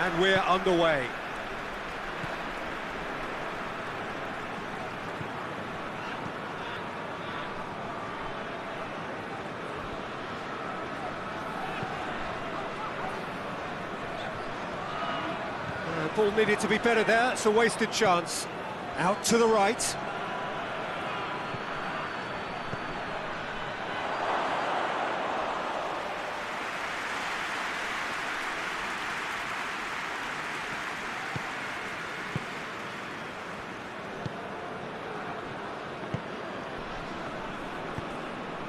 And we're underway. Ball needed to be better there, it's a wasted chance. Out to the right.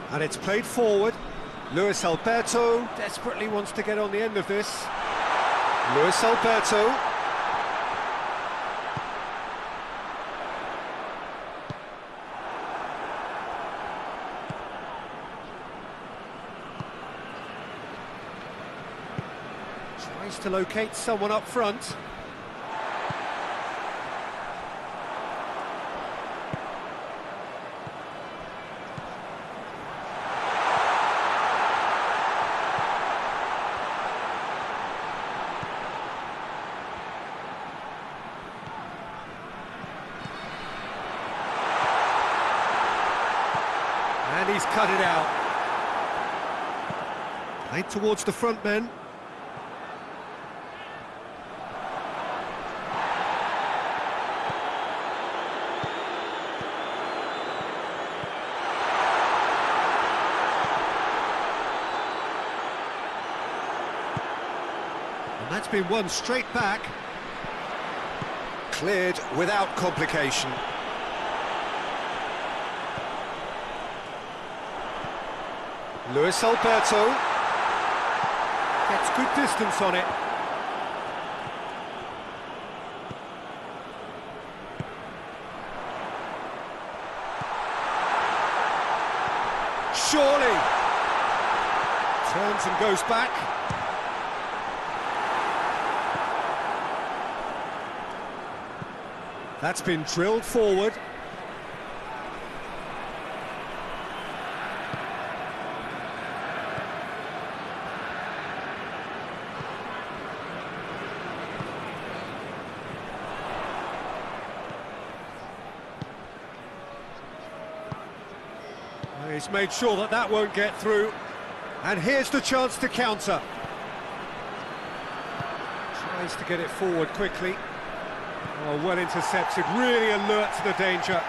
And it's played forward. Luis Alberto desperately wants to get on the end of this. Luis Alberto. Tries to locate someone up front. And he's cut it out. Played towards the front men. And that's been won straight back. Cleared without complication. Luis Alberto gets good distance on it. Surely turns and goes back. That's been drilled forward. He's made sure that that won't get through. And here's the chance to counter. Tries to get it forward quickly. Oh, well intercepted, really alert to the danger.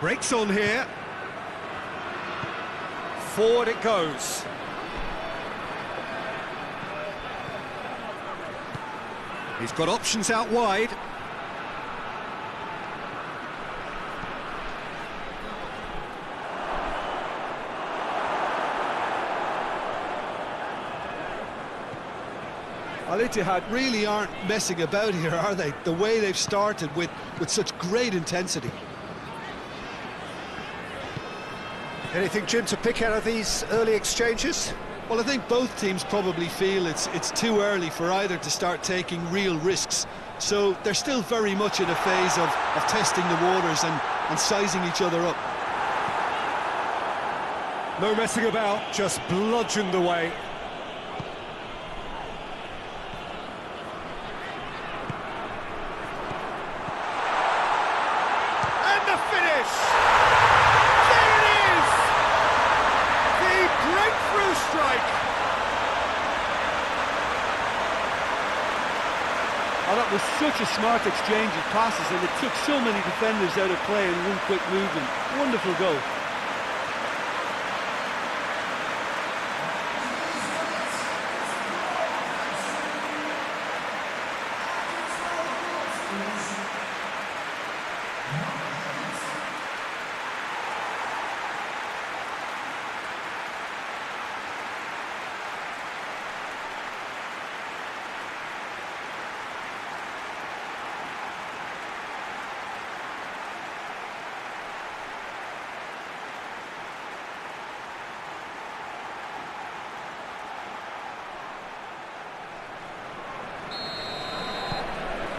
Breaks on here. Forward it goes. He's got options out wide. Al-Ittihad really aren't messing about here, are they? The way they've started with such great intensity. Anything, Jim, to pick out of these early exchanges? Well, I think both teams probably feel it's too early for either to start taking real risks. So they're still very much in a phase of testing the waters and sizing each other up. No messing about, just bludgeoned away. And the finish! There it is! The breakthrough strike! Oh, that was such a smart exchange of passes, and it took so many defenders out of play in one quick movement. Wonderful goal.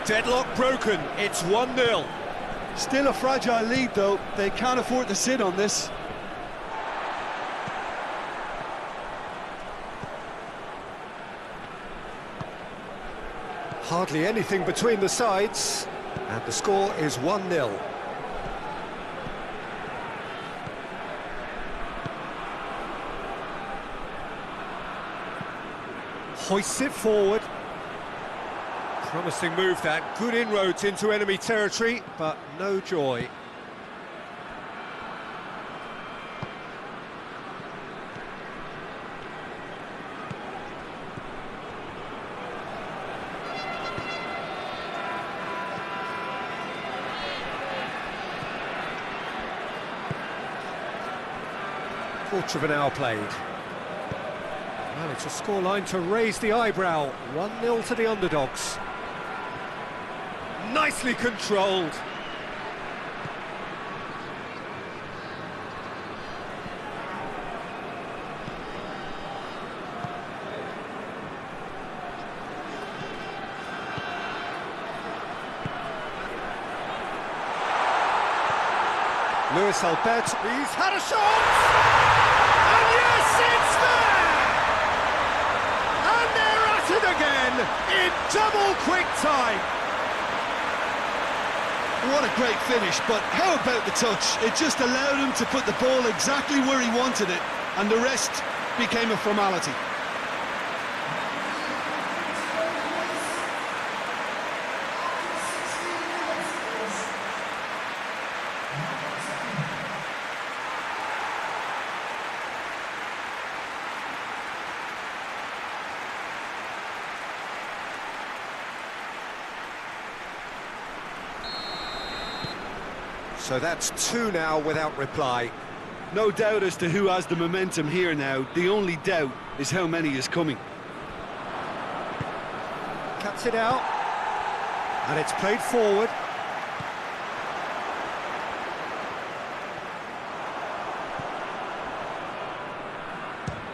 Deadlock broken, it's 1-0. Still a fragile lead though, they can't afford to sit on this. Hardly anything between the sides, and the score is 1-0. Hoists it forward. Promising move that, good inroads into enemy territory, but no joy. Quarter of an hour played. Well, it's a scoreline to raise the eyebrow. 1-0 to the underdogs. Nicely controlled. Luis Alberto, he's had a shot! And yes, it's there! And they're at it again in double quick time. What a great finish, but how about the touch? It just allowed him to put the ball exactly where he wanted it, and the rest became a formality. So that's 2 now without reply. No doubt as to who has the momentum here now. The only doubt is how many is coming. Cuts it out. And it's played forward.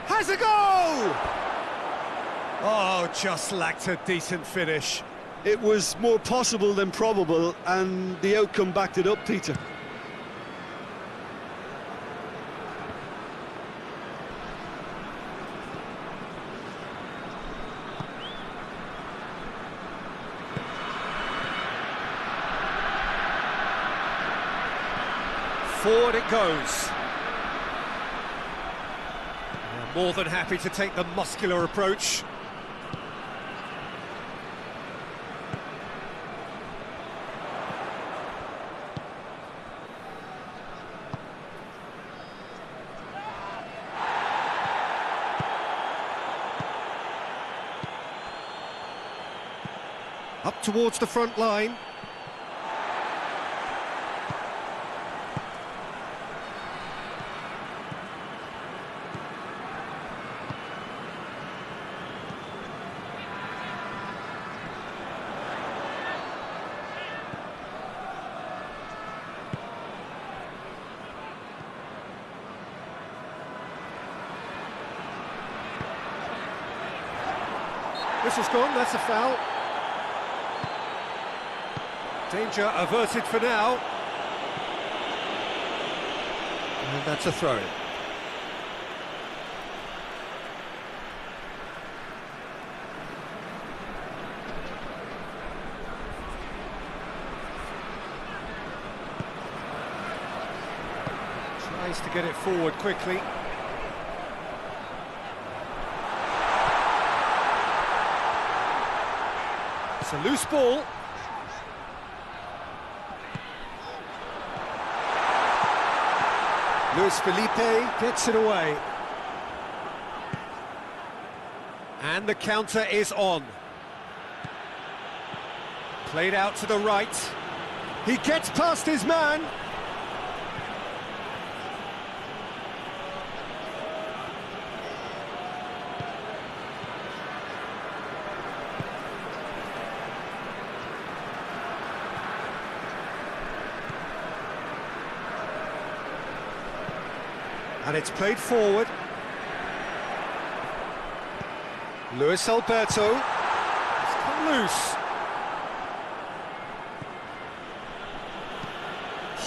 Has a go! Oh, just lacked a decent finish. It was more possible than probable, and the outcome backed it up, Peter. Forward it goes. They're more than happy to take the muscular approach. Up towards the front line. Whistle's gone, that's a foul. Danger averted for now. And that's a throw. Tries to get it forward quickly. It's a loose ball. Luis Felipe gets it away. And the counter is on. Played out to the right. He gets past his man. And it's played forward. Luis Alberto. It's come loose.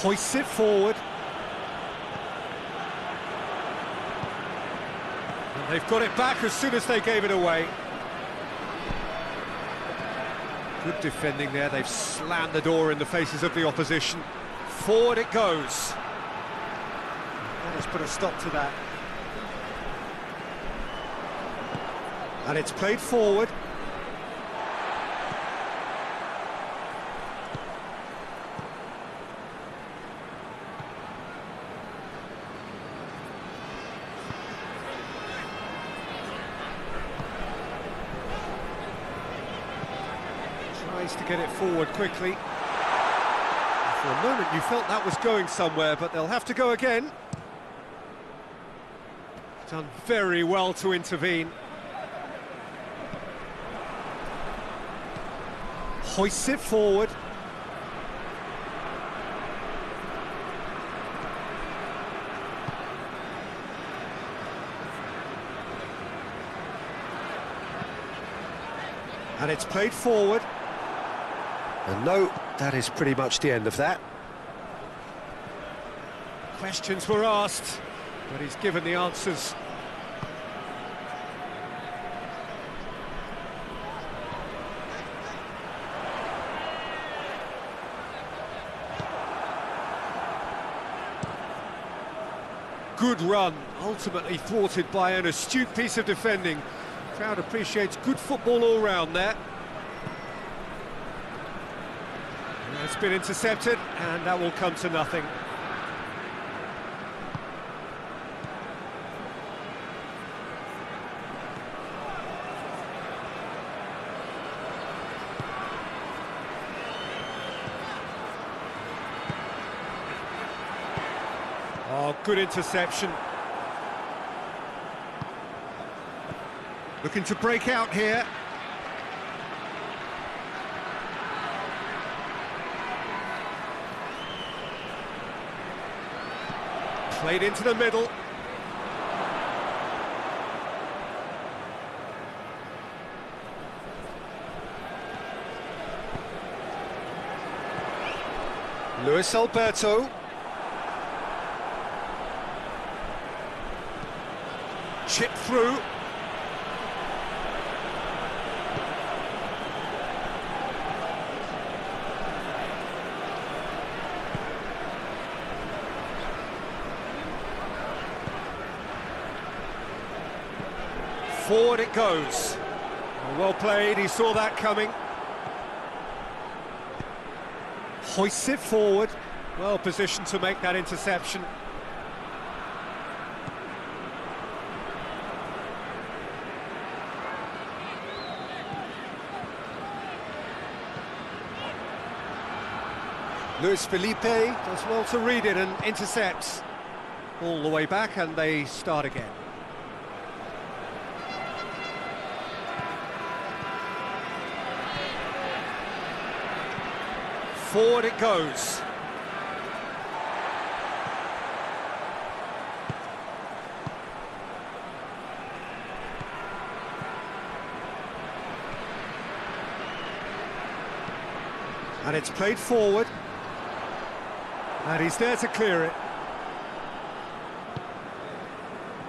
Hoists it forward. And they've got it back as soon as they gave it away. Good defending there, they've slammed the door in the faces of the opposition. Forward it goes. That has put a stop to that. And it's played forward. Tries to get it forward quickly. For a moment you felt that was going somewhere, but they'll have to go again. Done very well to intervene. Hoists it forward. And it's played forward. And no, that is pretty much the end of that. Questions were asked, but he's given the answers. Good run, ultimately thwarted by an astute piece of defending. Crowd appreciates good football all round there. It's been intercepted, and that will come to nothing. Oh, good interception. Looking to break out here. Played into the middle. Luis Alberto. Chip through. Forward it goes. Well played, he saw that coming. Hoists it forward. Well positioned to make that interception. Luis Felipe does well to read it and intercepts. All the way back, and they start again. Forward it goes. And it's played forward. And he's there to clear it.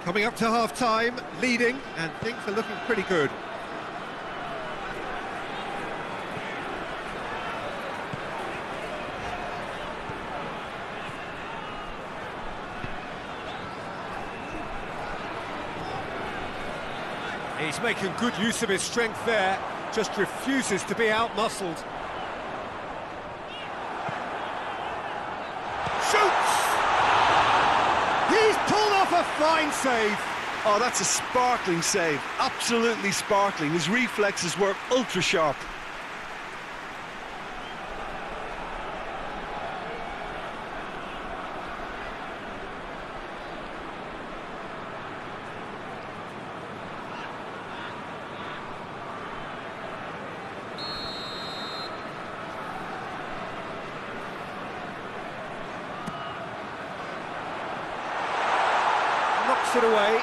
Coming up to half-time, leading, and things are looking pretty good. He's making good use of his strength there, just refuses to be out-muscled. Shoots! He's pulled off a fine save. Oh, that's a sparkling save, absolutely sparkling. His reflexes were ultra-sharp. Knocks it away.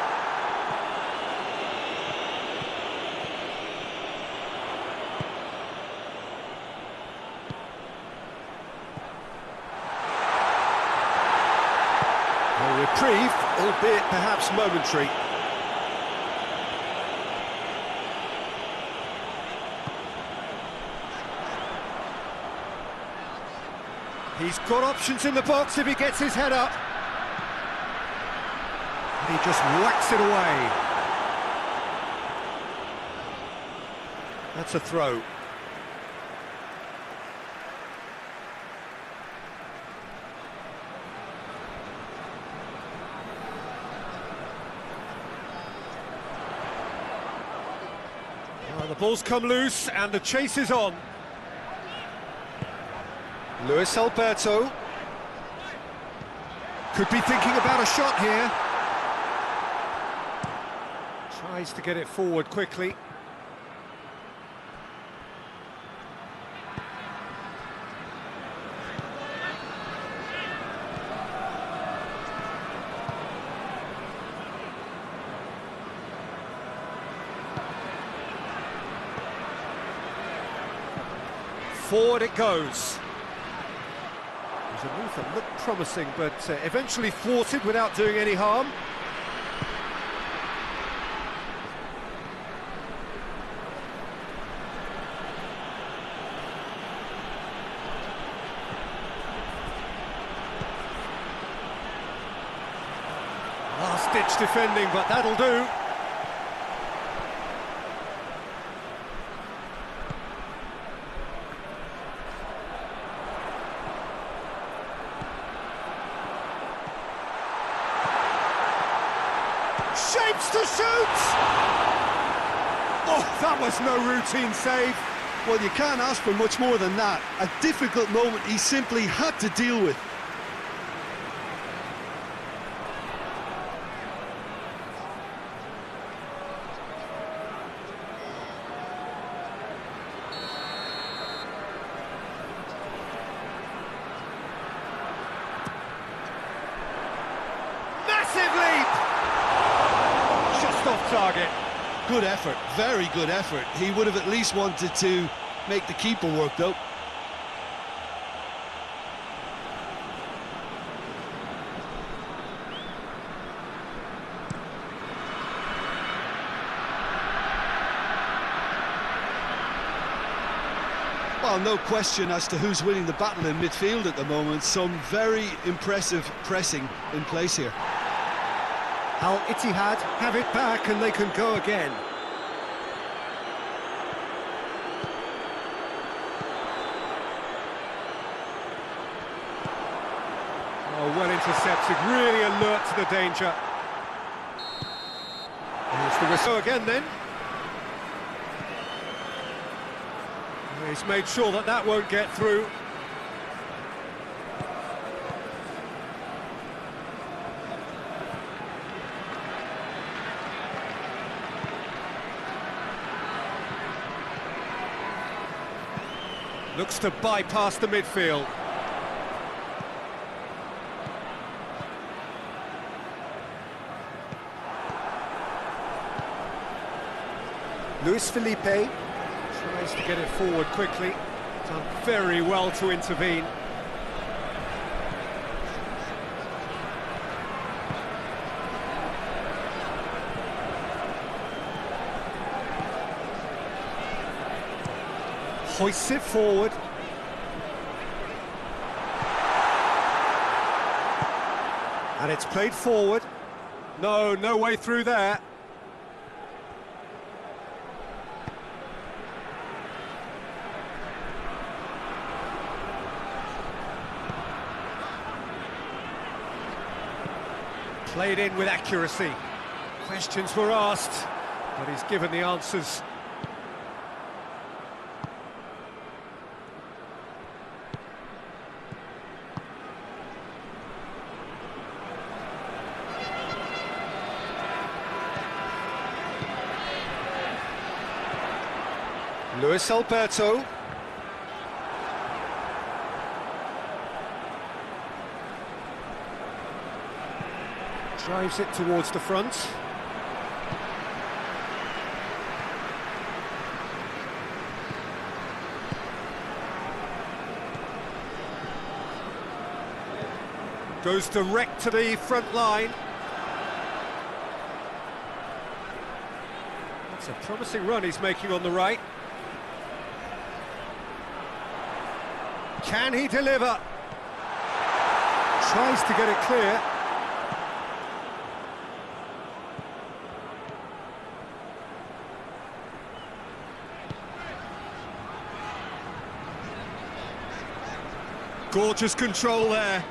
reprieve, albeit perhaps momentary. He's got options in the box if he gets his head up. And he just whacks it away. That's a throw. Well, the ball's come loose and the chase is on. Luis Alberto could be thinking about a shot here. Tries to get it forward quickly. Forward it goes. A move that looked promising, but eventually thwarted without doing any harm. Last-ditch defending, but that'll do. Shapes to shoot! Oh, that was no routine save. Well, you can't ask for much more than that. A difficult moment he simply had to deal with. Massive leap! Off target. Good effort, very good effort. He would have at least wanted to make the keeper work, though. Well, no question as to who's winning the battle in midfield at the moment. Some very impressive pressing in place here. Al-Ittihad have it back and they can go again. Oh, well intercepted, really alert to the danger. Here's the whistle again then. He's made sure that that won't get through. Looks to bypass the midfield. Luis Felipe tries to get it forward quickly. Done very well to intervene. Hoists it forward. And it's played forward. No way through there. Played in with accuracy. Questions were asked, but he's given the answers. Luis Alberto. Drives it towards the front. Goes direct to the front line. It's a promising run he's making on the right. Can he deliver? Tries to get it clear. Gorgeous control there.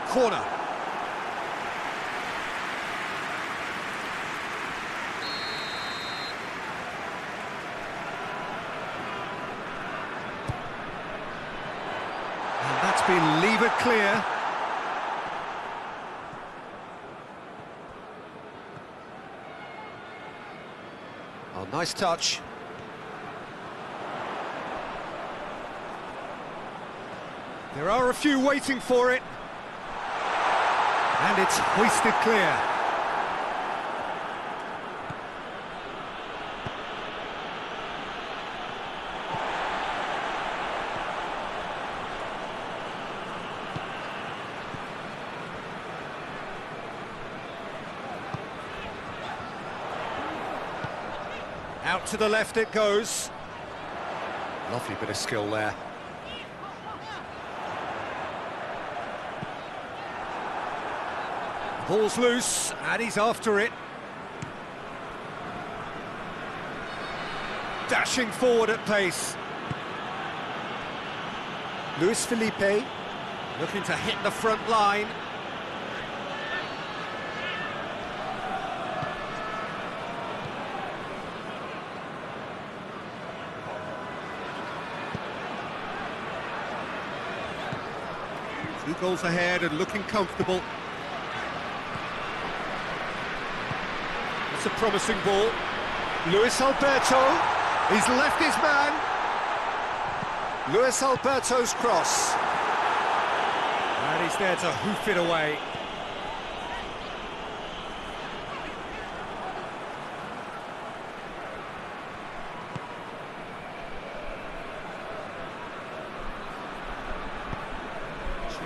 Corner. And that's been levered clear. Oh, nice touch. There are a few waiting for it. And it's hoisted clear. Out to the left it goes. Lovely bit of skill there. Ball's loose, and he's after it. Dashing forward at pace. Luis Felipe, looking to hit the front line. Two goals ahead and looking comfortable. A promising ball. Luis Alberto, he's left his man. Luis Alberto's cross. And he's there to hoof it away.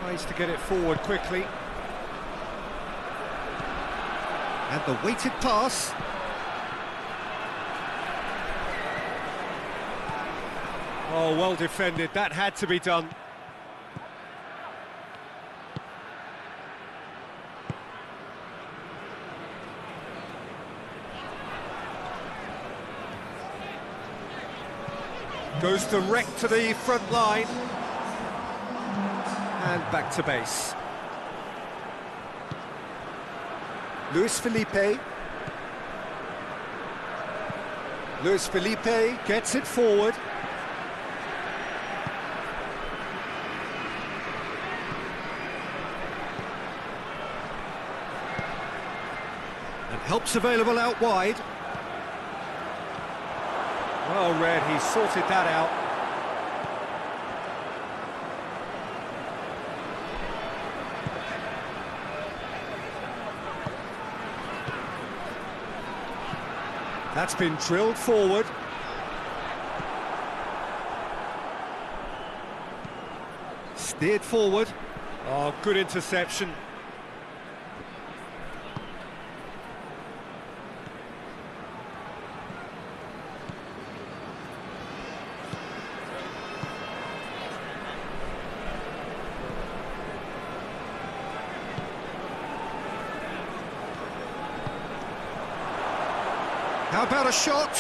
Tries to get it forward quickly. And the weighted pass. Oh, well defended. That had to be done. Goes direct to the front line. And back to base. Luis Felipe. Luis Felipe gets it forward. And help's available out wide. Well read, he sorted that out. That's been drilled forward. Steered forward. Oh, good interception. How about a shot?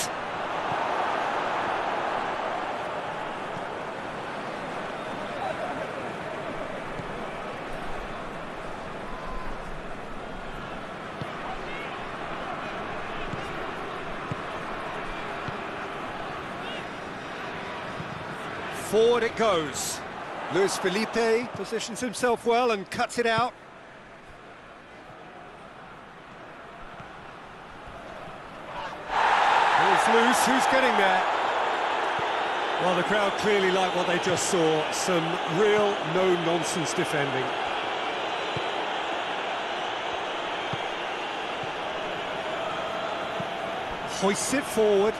Forward it goes. Luis Felipe positions himself well and cuts it out. loose, who's getting there? Well, the crowd clearly like what they just saw. Some real no-nonsense defending. Hoists it forward.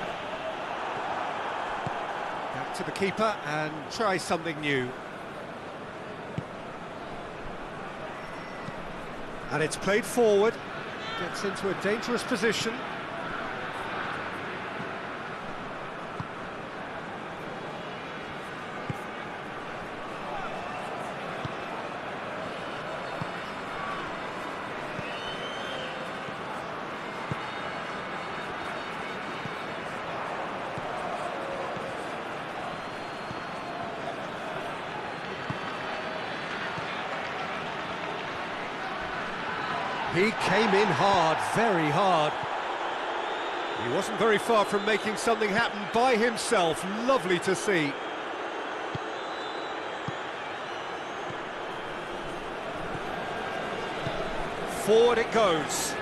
Back to the keeper and try something new. And it's played forward. Gets into a dangerous position. He came in hard, very hard. He wasn't very far from making something happen by himself. Lovely to see. Forward it goes.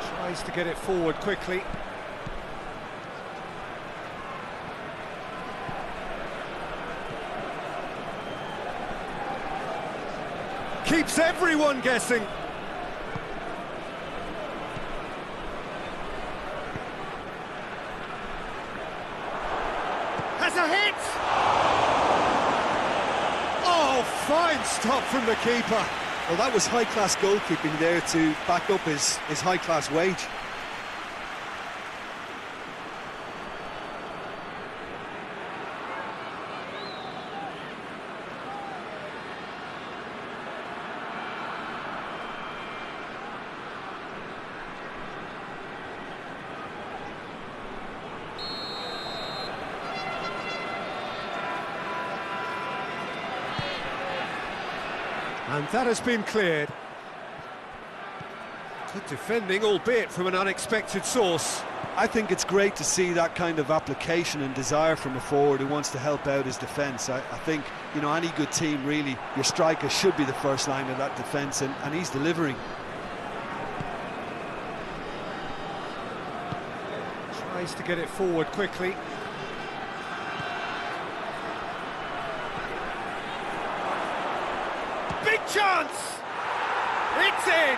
Tries to get it forward quickly. Keeps everyone guessing. Has a hit! Oh, fine stop from the keeper. Well, that was high-class goalkeeping there to back up his high-class wage. And that has been cleared. Good defending, albeit from an unexpected source. I think it's great to see that kind of application and desire from a forward who wants to help out his defence. I think, you know, any good team, really, your striker should be the first line of that defence, and he's delivering. Tries to get it forward quickly. Big chance! It's in!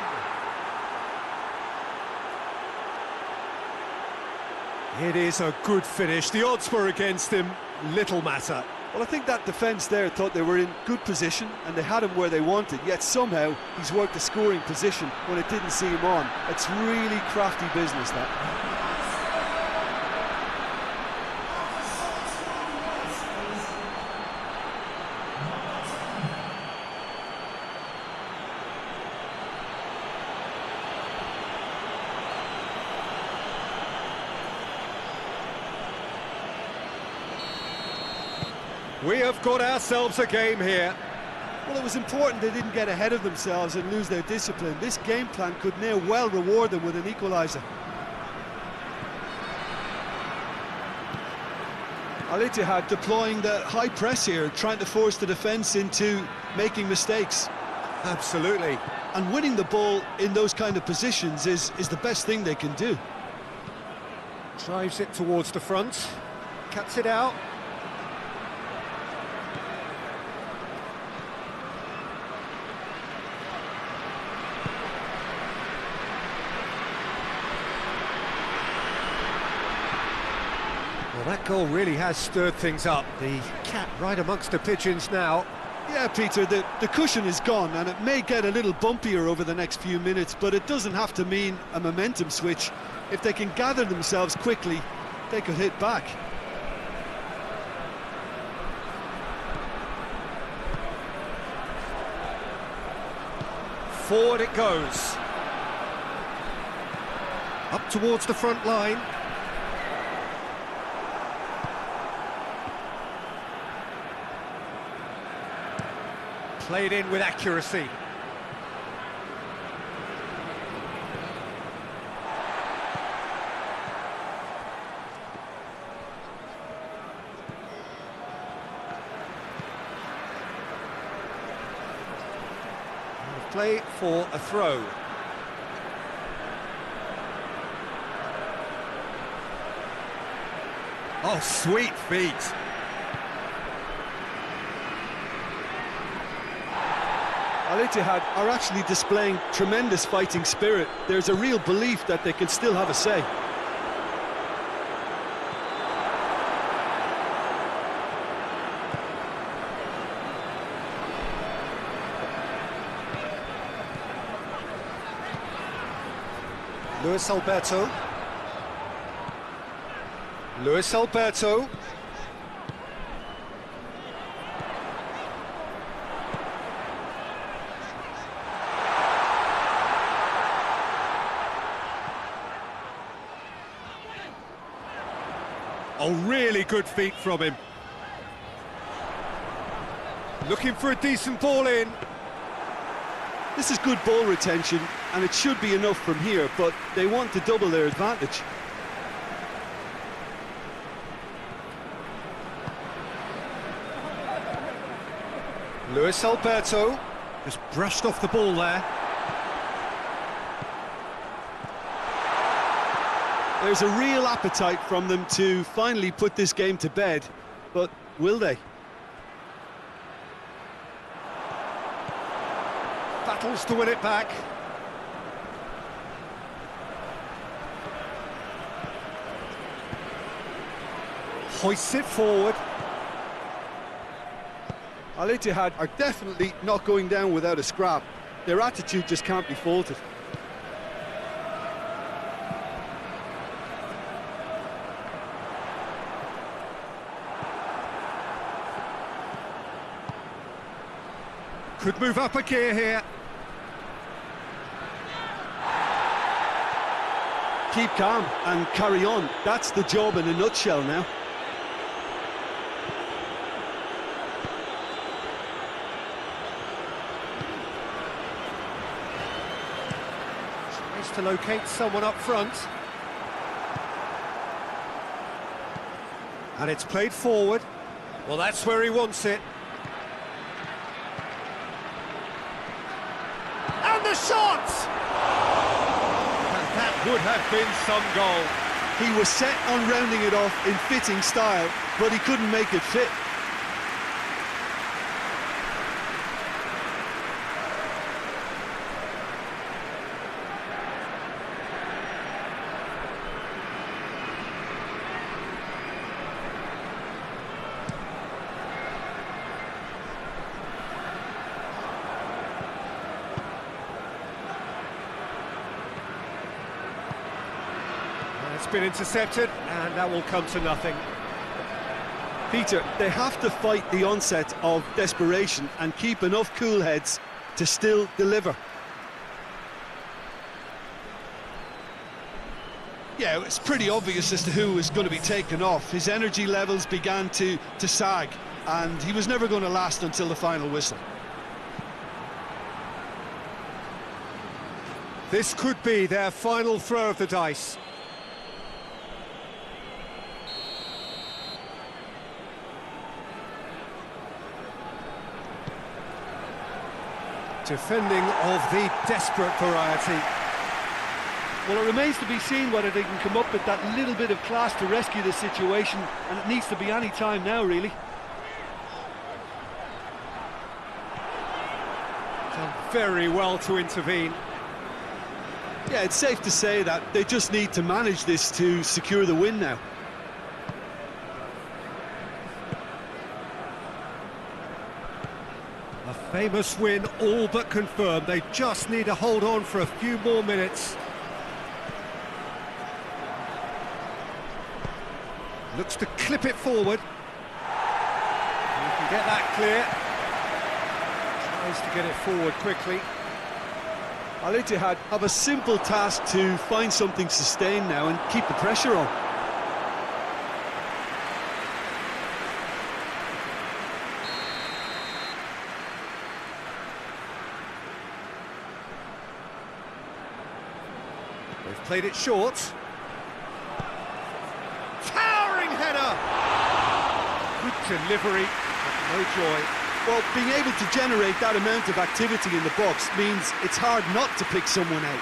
It is a good finish. The odds were against him. Little matter. Well, I think that defence there thought they were in good position and they had him where they wanted, yet somehow he's worked a scoring position when it didn't see him on. It's really crafty business, that. We have got ourselves a game here. Well, it was important they didn't get ahead of themselves and lose their discipline. This game plan could now well reward them with an equaliser. Al-Ittihad deploying the high press here, trying to force the defence into making mistakes. Absolutely. And winning the ball in those kind of positions is the best thing they can do. Drives it towards the front, cuts it out. Well, that goal really has stirred things up. The cat right amongst the pigeons now. Yeah, Peter, the cushion is gone, and it may get a little bumpier over the next few minutes, but it doesn't have to mean a momentum switch. If they can gather themselves quickly, they could hit back. Forward it goes. Up towards the front line. Played in with accuracy. Play for a throw. Oh, sweet feet. Al-Ittihad are actually displaying tremendous fighting spirit. There's a real belief that they can still have a say. Luis Alberto. Luis Alberto. Oh, really good feet from him. Looking for a decent ball in. This is good ball retention, and it should be enough from here, but they want to double their advantage. Luis Alberto just brushed off the ball there. There's a real appetite from them to finally put this game to bed, but will they? Battles to win it back. Hoists it forward. Al-Ittihad are definitely not going down without a scrap. Their attitude just can't be faulted. Could move up a gear here. Keep calm and carry on. That's the job in a nutshell now. Tries to locate someone up front. And it's played forward. Well, that's where he wants it. And the shot! And that would have been some goal. He was set on rounding it off in fitting style, but he couldn't make it fit. It's been intercepted, and that will come to nothing. Peter, they have to fight the onset of desperation and keep enough cool heads to still deliver. Yeah, it's pretty obvious as to who was going to be taken off. His energy levels began to sag, and he was never going to last until the final whistle. This could be their final throw of the dice. Defending of the desperate variety. Well, it remains to be seen whether they can come up with that little bit of class to rescue the situation, and it needs to be any time now, really. Done very well to intervene. Yeah, it's safe to say that they just need to manage this to secure the win now. A famous win, all but confirmed. They just need to hold on for a few more minutes. Looks to clip it forward. You can get that clear. Tries to get it forward quickly. Al-Ittihad have a simple task to find something sustained now and keep the pressure on. They've played it short. Towering header! Good delivery, but no joy. Well, being able to generate that amount of activity in the box means it's hard not to pick someone out.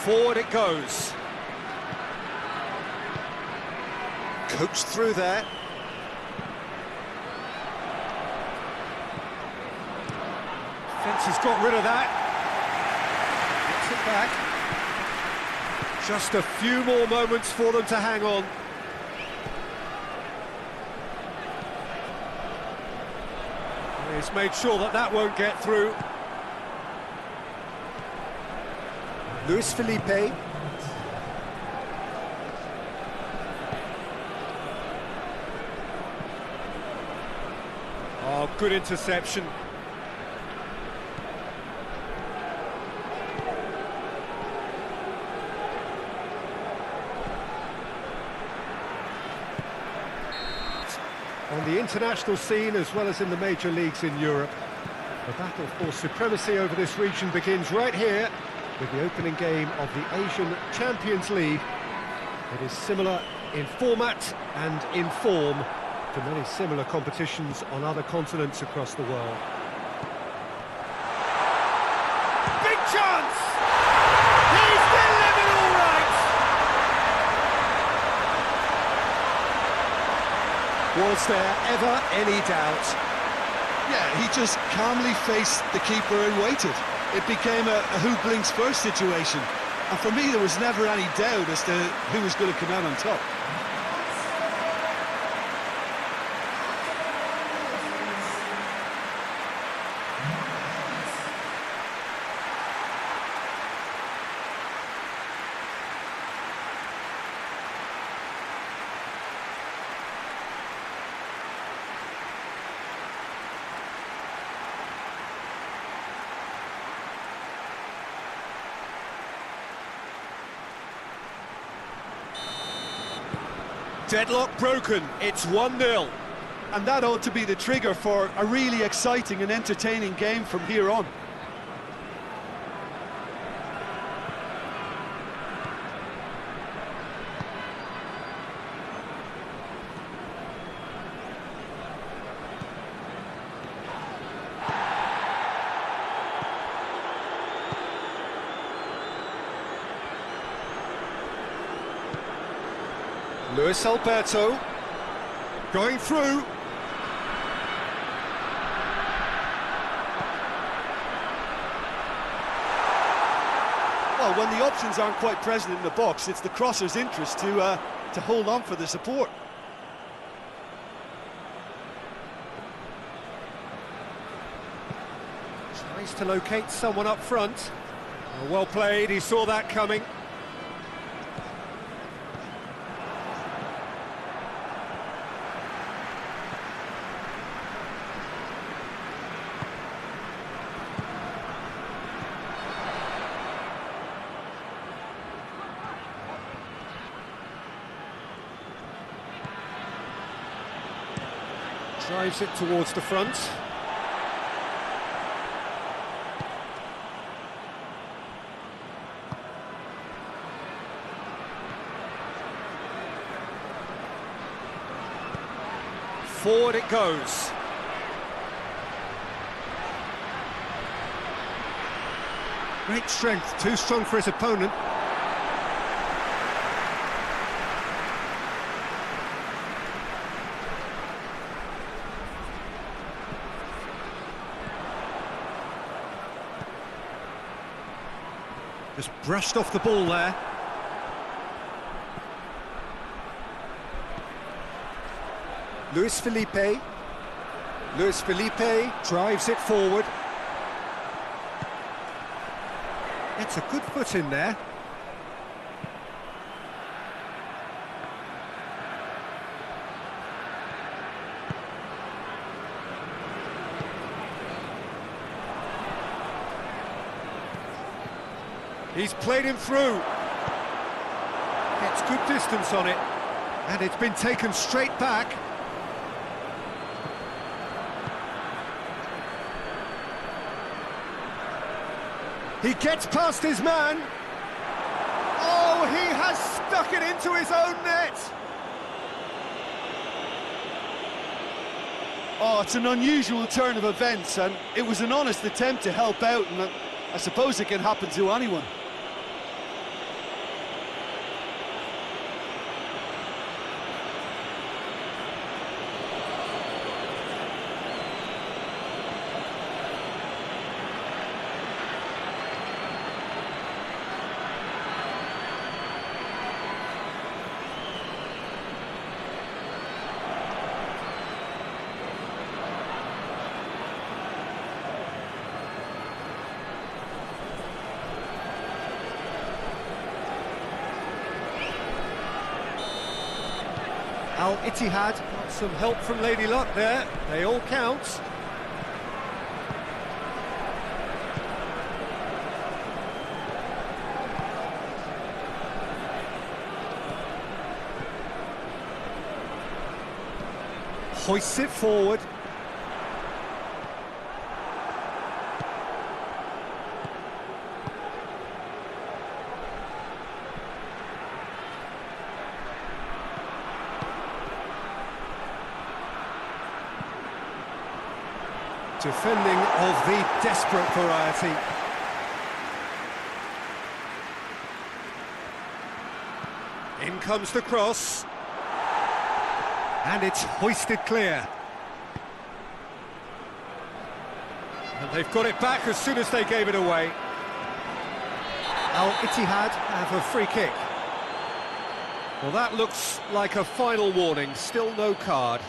Forward it goes. Coached through there. Fence has got rid of that. Gets it back. Just a few more moments for them to hang on. He's made sure that that won't get through. Luis Felipe. Oh, good interception. On the international scene as well as in the major leagues in Europe, the battle for supremacy over this region begins right here with the opening game of the Asian Champions League. It is similar in format and in form to many similar competitions on other continents across the world. Big chance! He's delivered all right! Was there ever any doubt? Yeah, he just calmly faced the keeper and waited. It became a who blinks first situation. And for me, there was never any doubt as to who was going to come out on top. Deadlock broken, it's 1-0. And that ought to be the trigger for a really exciting and entertaining game from here on. Luis Alberto going through. Well, when the options aren't quite present in the box, it's the crosser's interest to hold on for the support. Tries to locate someone up front. Oh, well played, he saw that coming. Drives it towards the front. Forward it goes. Great strength, too strong for his opponent. Just brushed off the ball there. Luis Felipe. Luis Felipe drives it forward. It's a good foot in there. He's played him through. Gets good distance on it. And it's been taken straight back. He gets past his man. Oh, he has stuck it into his own net. Oh, it's an unusual turn of events, and it was an honest attempt to help out, and I suppose it can happen to anyone. Al-Ittihad got some help from Lady Luck there. They all count. Hoists it forward. Defending of the desperate variety. In comes the cross. And it's hoisted clear. And they've got it back as soon as they gave it away. Al-Ittihad have a free kick. Well, that looks like a final warning. Still no card.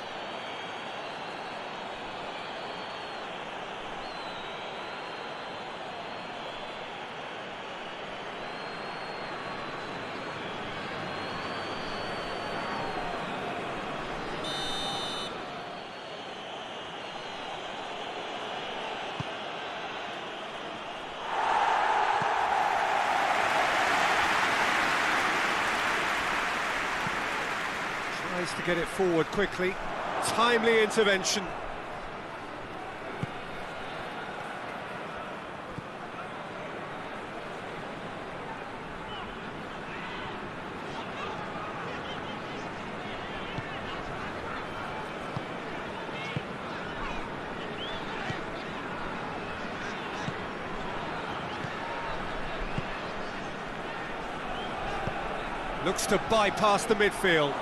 Tries to get it forward quickly. Timely intervention. Looks to bypass the midfield.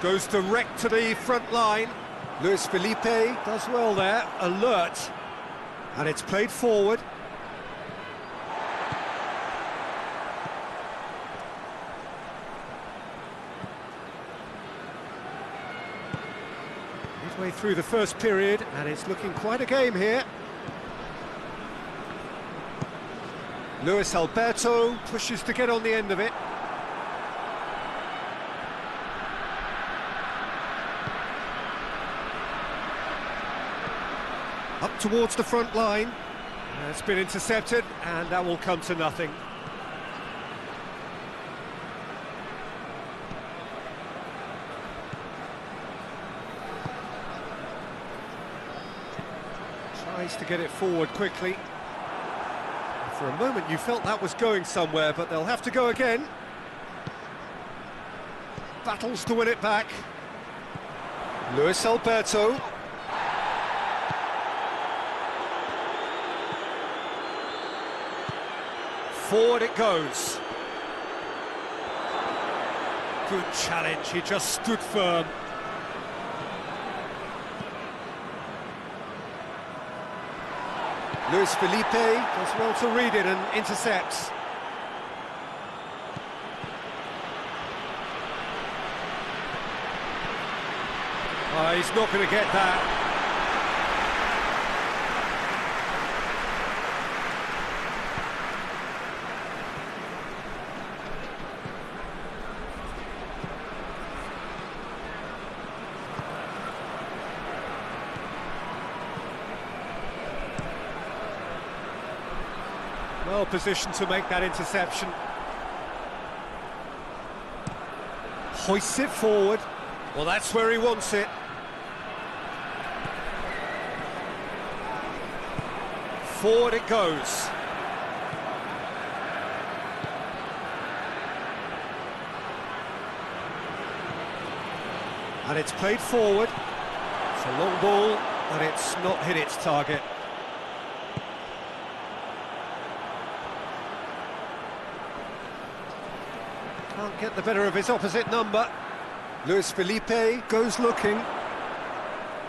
Goes direct to the front line. Luis Felipe does well there, alert. And it's played forward. Midway through the first period, and it's looking quite a game here. Luis Alberto pushes to get on the end of it. Up towards the front line. It's been intercepted, and that will come to nothing. Tries to get it forward quickly. For a moment you felt that was going somewhere, but they'll have to go again. Battles to win it back. Luis Alberto. Forward it goes. Good challenge, he just stood firm. Luis Felipe does well to read it and intercepts. Oh, he's not going to get that. Well positioned to make that interception. Hoists it forward. Well, that's where he wants it. Forward it goes. And it's played forward. It's a long ball, but it's not hit its target. Can't get the better of his opposite number. Luis Felipe goes looking.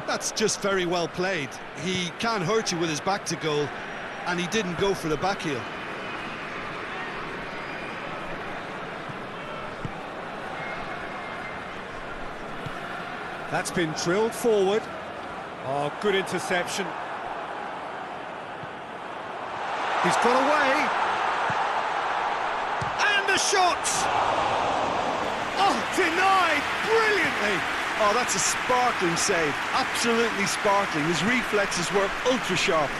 That's just very well played. He can't hurt you with his back to goal, and he didn't go for the back heel. That's been drilled forward. Oh, good interception. He's got away. And the shot! Oh, denied brilliantly. Oh, that's a sparkling save. Absolutely sparkling. His reflexes were ultra sharp.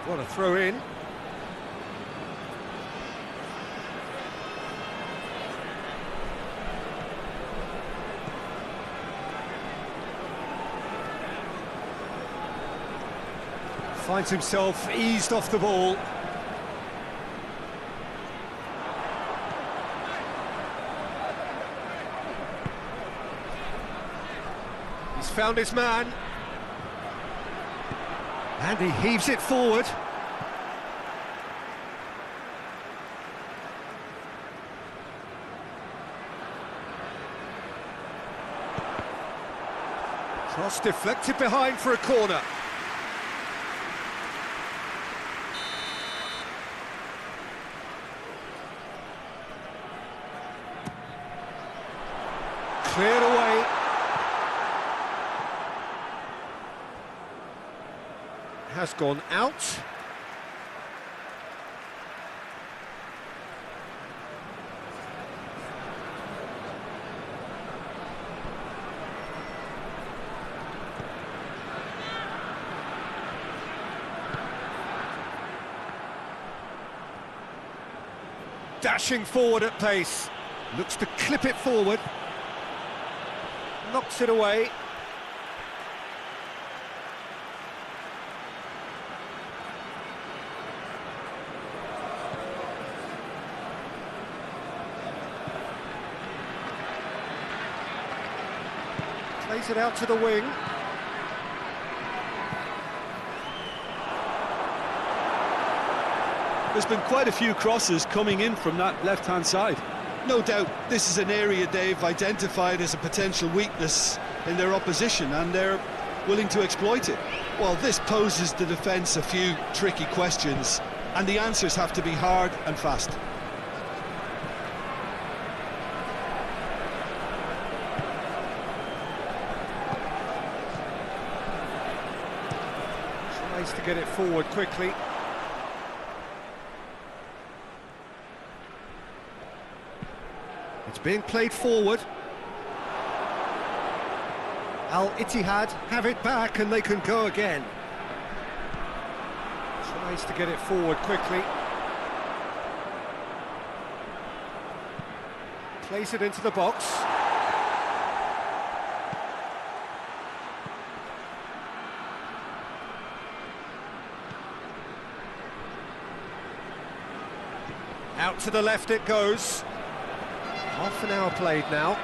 What a throw in. Finds himself eased off the ball. He's found his man. And he heaves it forward. Cross deflected behind for a corner. Cleared away. Has gone out. Dashing forward at pace. Looks to clip it forward. Knocks it away. Plays it out to the wing. There's been quite a few crosses coming in from that left-hand side. No doubt this is an area they've identified as a potential weakness in their opposition, and they're willing to exploit it. Well, this poses the defence a few tricky questions, and the answers have to be hard and fast. Tries to get it forward quickly. It's being played forward. Al-Ittihad have it back and they can go again. Tries to get it forward quickly. Plays it into the box. Out to the left it goes. Half an hour played now.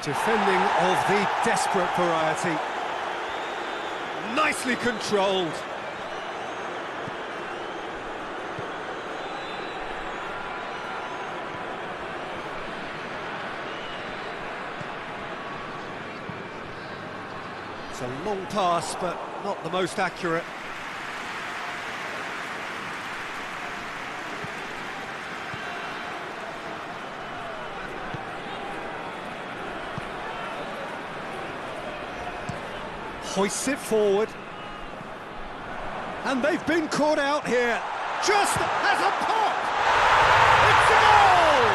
Defending of the desperate variety. Nicely controlled. It's a long pass, but not the most accurate. Hoists it forward. And they've been caught out here. Just has a pop! It's a goal!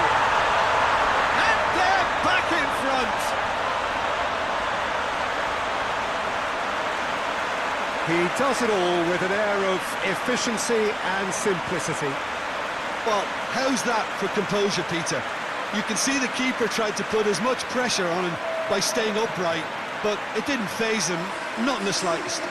And they're back in front. He does it all with an air of efficiency and simplicity. Well, how's that for composure, Peter? You can see the keeper tried to put as much pressure on him by staying upright, but it didn't faze him, not in the slightest.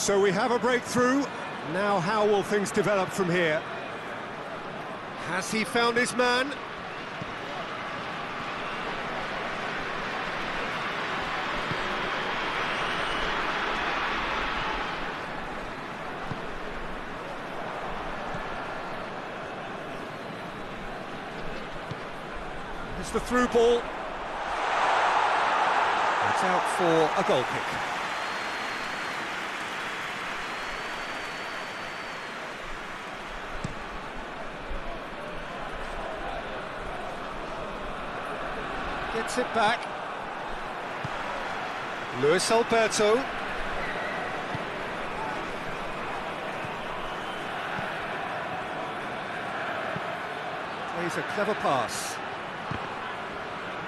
So we have a breakthrough. Now how will things develop from here? Has he found his man? It's the through ball. It's out for a goal kick. Gets it back. Luis Alberto. Plays a clever pass.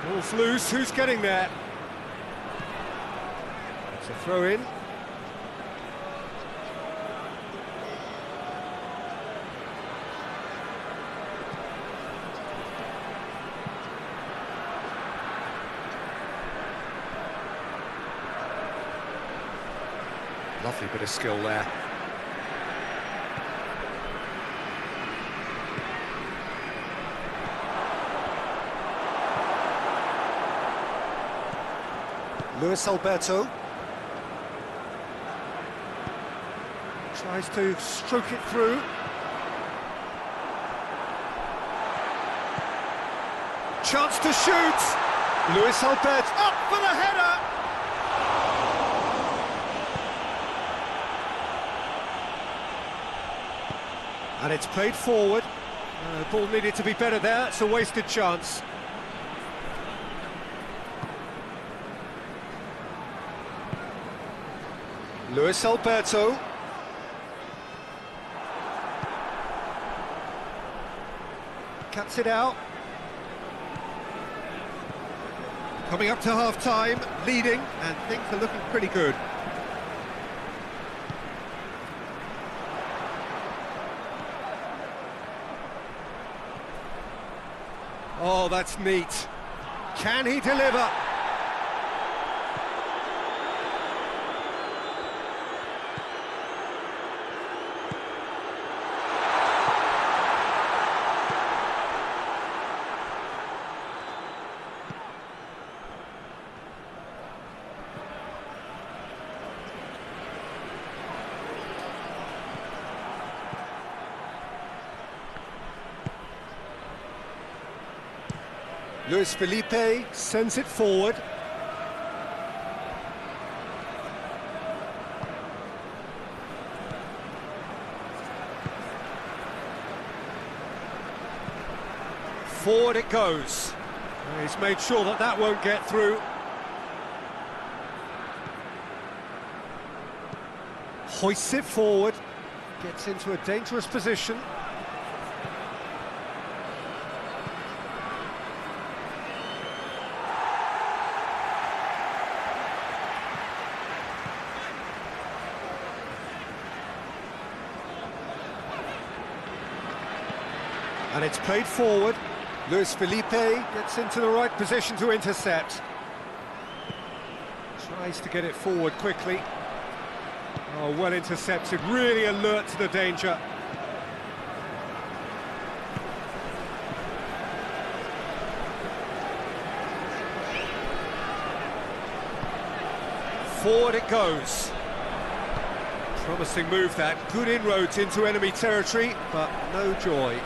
Ball's loose, who's getting there? It's a throw-in. Lovely bit of skill there. Luis Alberto tries to stroke it through. Chance to shoot. Luis Alberto up for the header. And it's played forward. The ball needed to be better there. It's a wasted chance. Luis Alberto. Cuts it out. Coming up to half-time, leading, and things are looking pretty good. Oh, that's neat. Can he deliver? Luis Felipe sends it forward. Forward it goes. He's made sure that that won't get through. Hoists it forward. Gets into a dangerous position. And it's played forward. Luis Felipe gets into the right position to intercept. Tries to get it forward quickly. Oh, well intercepted, really alert to the danger. Forward it goes. Promising move that, good inroads into enemy territory, but no joy.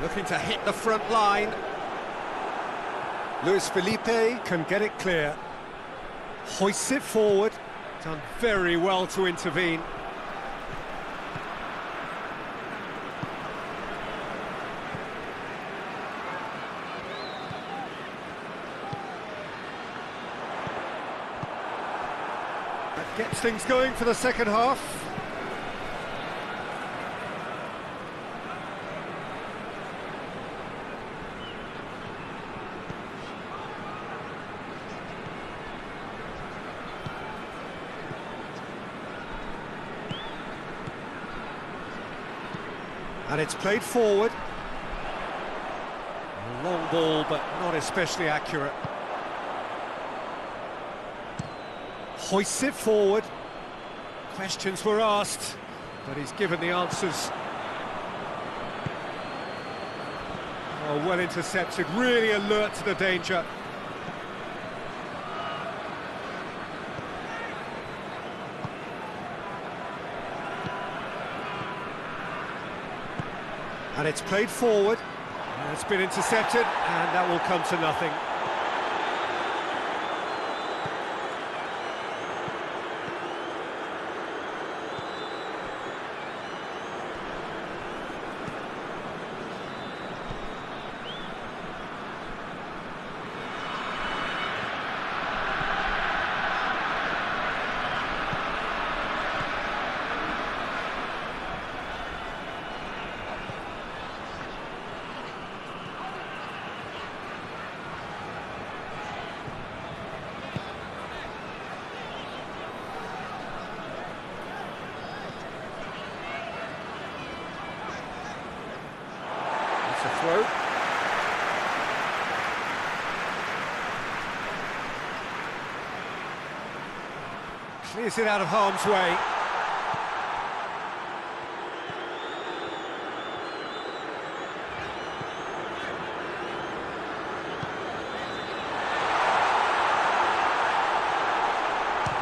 Looking to hit the front line. Luis Felipe can get it clear. Hoists it forward. Done very well to intervene. That gets things going for the second half. And it's played forward. A long ball, but not especially accurate. Hoists it forward. Questions were asked, but he's given the answers. Oh, well intercepted, really alert to the danger. And it's played forward. And it's been intercepted, and that will come to nothing. It's a throw. Clears it out of harm's way.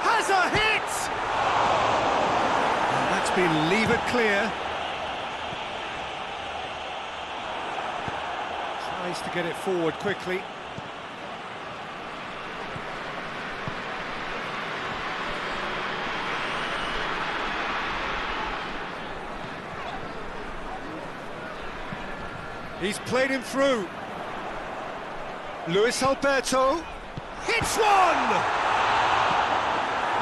Has a hit! And that's been levered clear. Tries to get it forward quickly. He's played him through. Luis Alberto hits one!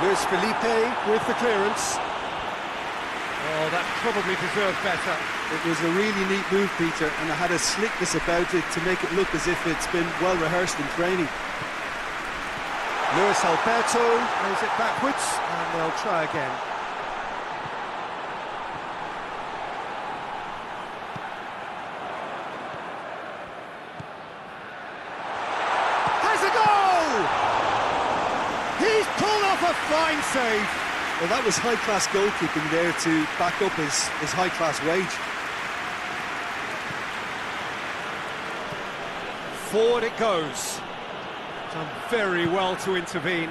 Luis Felipe with the clearance. Oh, that probably deserved better. It was a really neat move, Peter, and it had a slickness about it to make it look as if it's been well rehearsed in training. Luis Alberto plays it backwards, and they'll try again. Has a goal! He's pulled off a fine save. Well, that was high-class goalkeeping there to back up his high-class wage. Forward it goes. Done very well to intervene.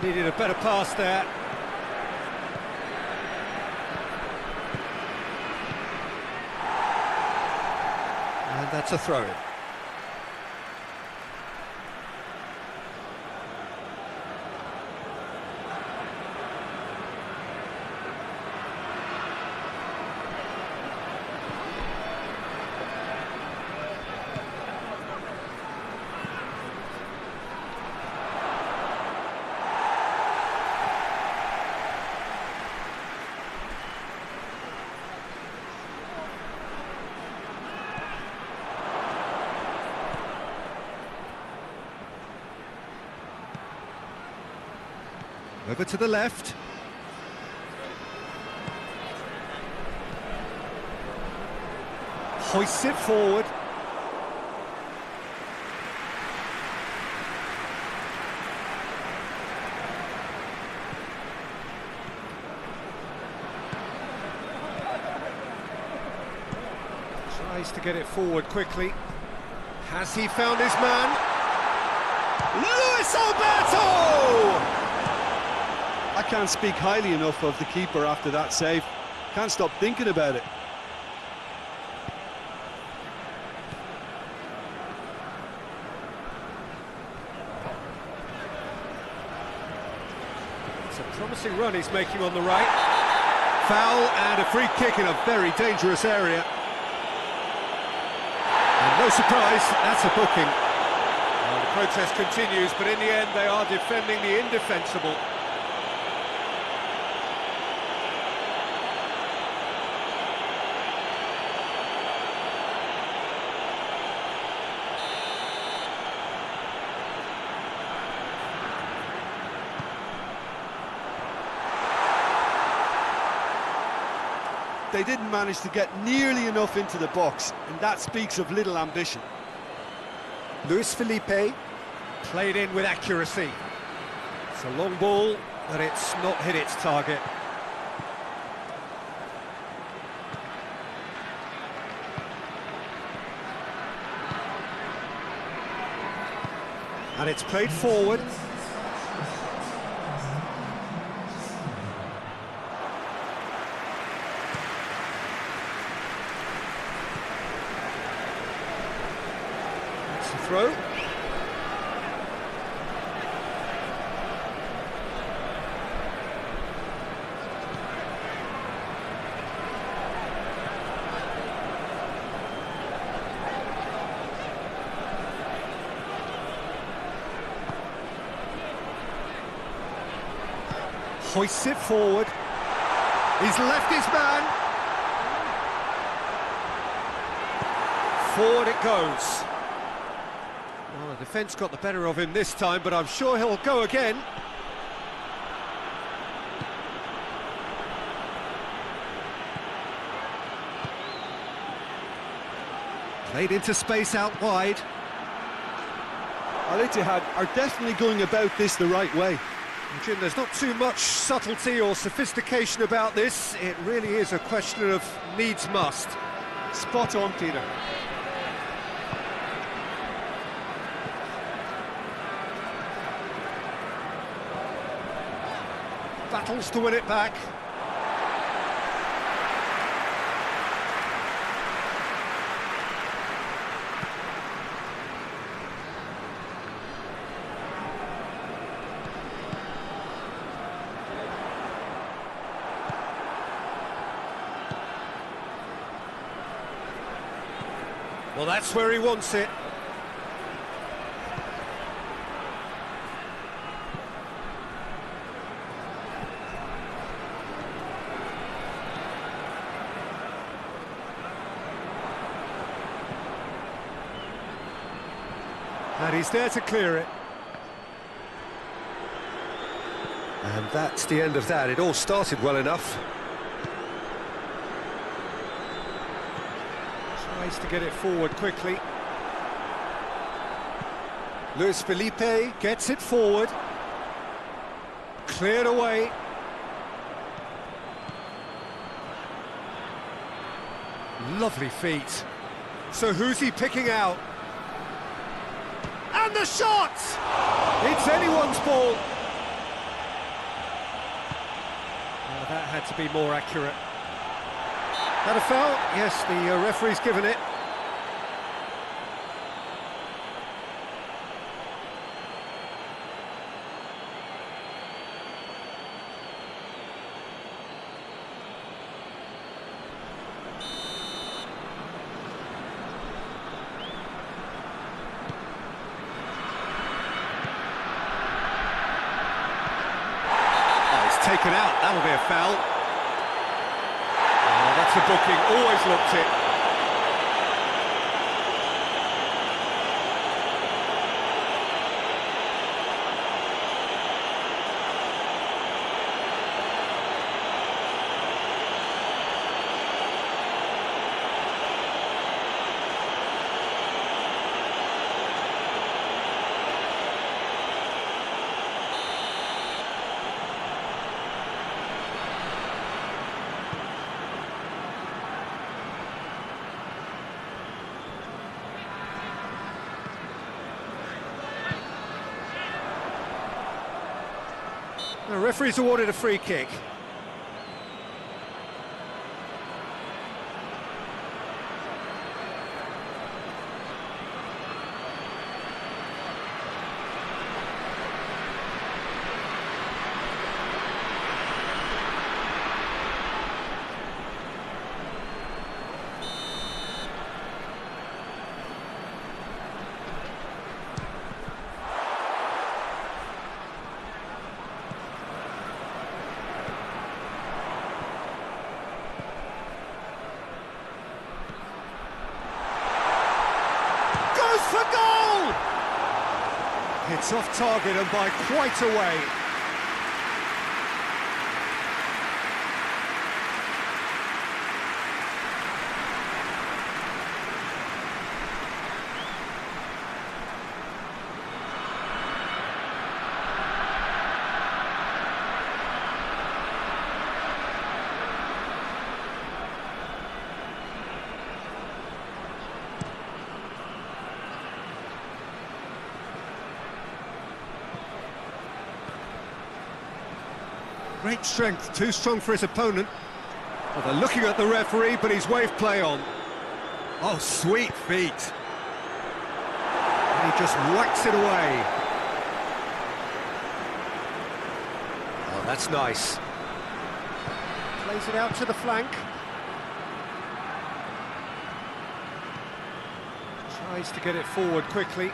Needed a better pass there. And that's a throw-in. Over to the left. Hoists it forward. Tries to get it forward quickly. Has he found his man? Luis Alberto! I can't speak highly enough of the keeper after that save. Can't stop thinking about it. It's a promising run he's making on the right. Foul and a free kick in a very dangerous area. And no surprise, that's a booking. Well, the protest continues, but in the end they are defending the indefensible. they didn't manage to get nearly enough into the box, and that speaks of little ambition. Luis Felipe played in with accuracy. It's a long ball, but it's not hit its target. And it's played forward. That's the throw. Hoists it forward. He's left his man. Forward it goes. Well, the defence got the better of him this time, but I'm sure he'll go again. Played into space out wide. Al-Ittihad are definitely going about this the right way. Jim, there's not too much subtlety or sophistication about this. It really is a question of needs must. Spot on, Peter. Battles to win it back. Well, that's where he wants it. And he's there to clear it. And that's the end of that. It all started well enough. Tries to get it forward quickly. Luis Felipe gets it forward. Cleared away. Lovely feet. So who's he picking out? And the shot! It's anyone's ball. Oh, that had to be more accurate. That a foul? Yes, the referee's given it. Taken out, that'll be a foul. Oh, that's a booking, always looked it. The referee's awarded a free kick. For goal! It's off target and by quite a way. Great strength, too strong for his opponent. Well, they're looking at the referee, but he's waved play on. Oh, sweet feet. And he just whacks it away. Oh, that's nice. Plays it out to the flank. Tries to get it forward quickly.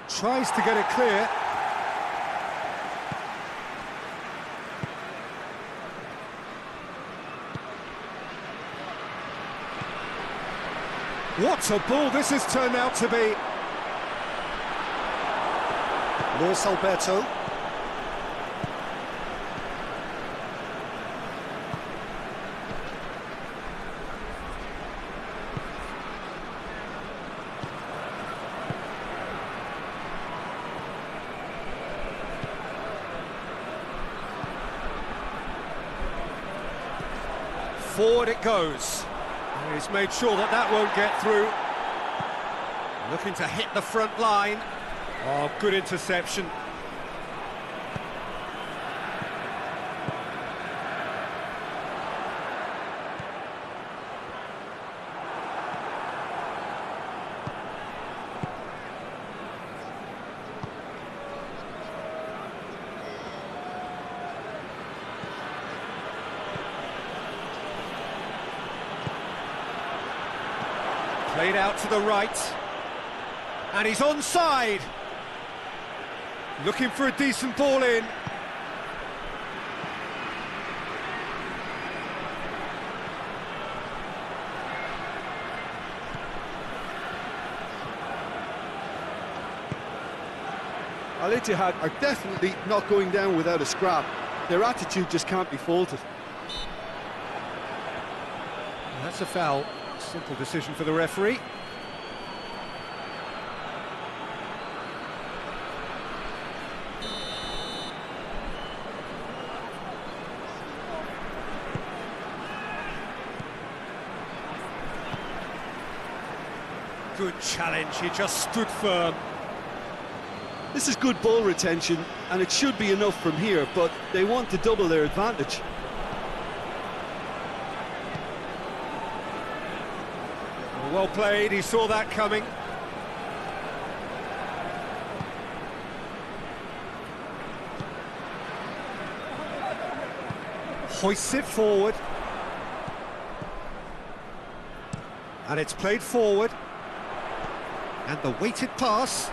Tries to get it clear. What a ball this has turned out to be. Luis Alberto. Forward it goes. He's made sure that that won't get through. Looking to hit the front line. Oh, good interception. Played out to the right. And he's onside. Looking for a decent ball in. Al-Ittihad are definitely not going down without a scrap. Their attitude just can't be faulted. That's a foul. Simple decision for the referee. Good challenge, he just stood firm. This is good ball retention, and it should be enough from here, but they want to double their advantage. Well played, he saw that coming. Hoists it forward. And it's played forward. And the weighted pass.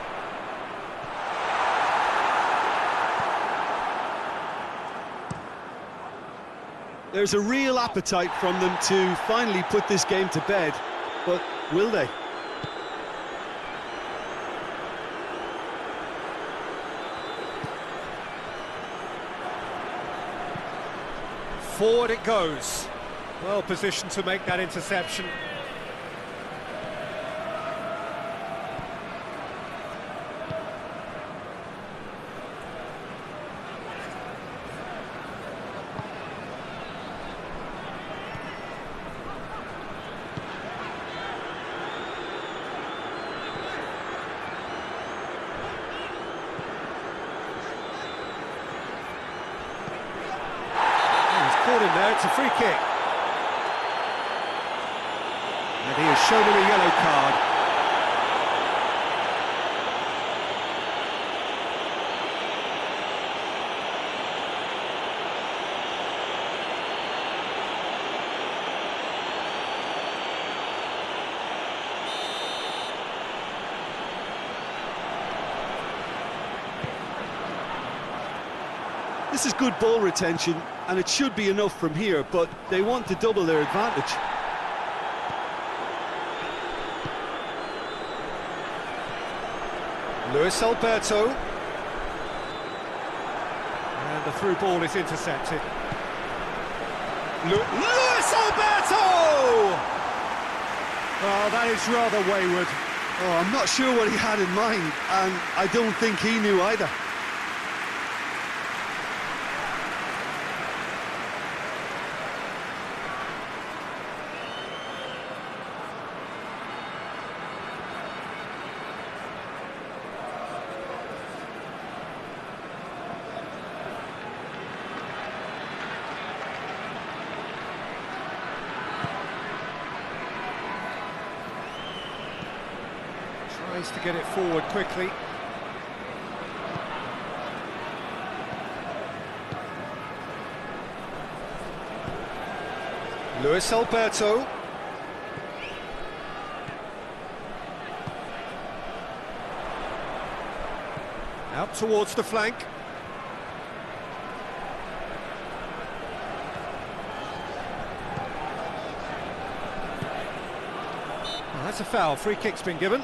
There's a real appetite from them to finally put this game to bed, but will they? Forward it goes. Well positioned to make that interception. Caught him there, it's a free kick. And he has shown him a yellow card. This is good ball retention, and it should be enough from here, but they want to double their advantage. Luis Alberto. And the through ball is intercepted. Luis Alberto! Oh, that is rather wayward. Oh, I'm not sure what he had in mind, and I don't think he knew either. Tries to get it forward quickly. Luis Alberto. Out towards the flank. Oh, that's a foul. Free kick's been given.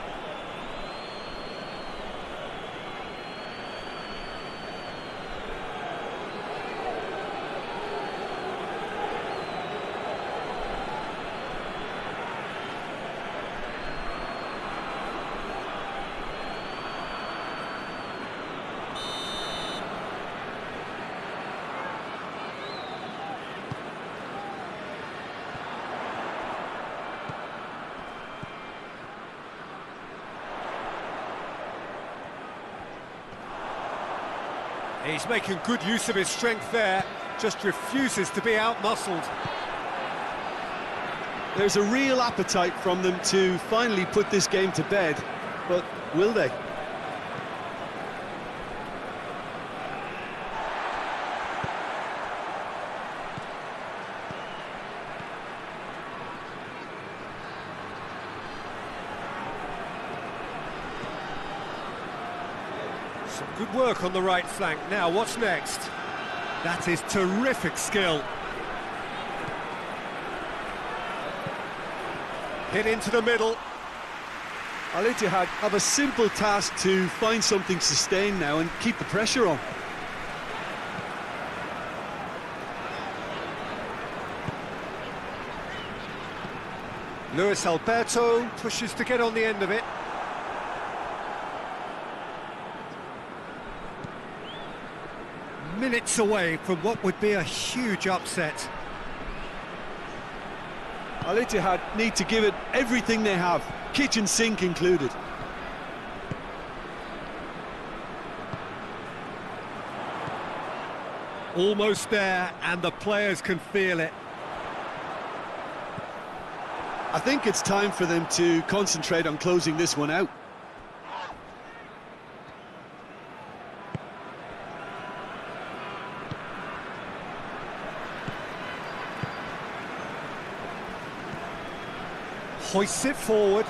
He's making good use of his strength there, just refuses to be out-muscled. There's a real appetite from them to finally put this game to bed, but will they? Some good work on the right flank. Now, what's next? That is terrific skill. Hit into the middle. Al-Ittihad have a simple task to find something sustained now and keep the pressure on. Luis Alberto pushes to get on the end of it. Minutes away from what would be a huge upset. Al-Ittihad need to give it everything they have, kitchen sink included. Almost there, and the players can feel it. I think it's time for them to concentrate on closing this one out. Hoists it forward.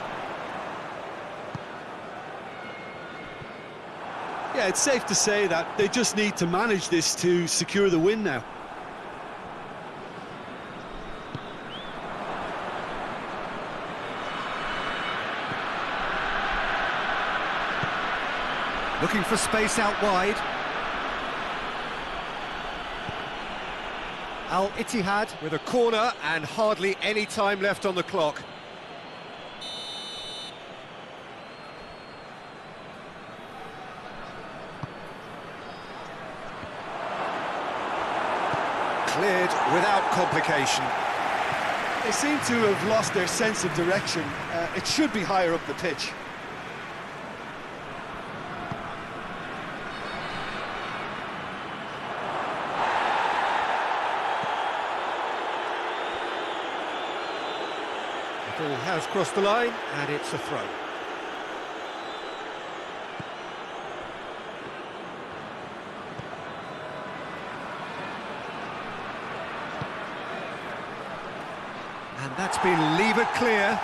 Yeah, it's safe to say that they just need to manage this to secure the win now. Looking for space out wide. Al-Ittihad with a corner and hardly any time left on the clock. Cleared without complication. They seem to have lost their sense of direction. It should be higher up the pitch. The ball has crossed the line, and it's a throw. And that's been levered clear.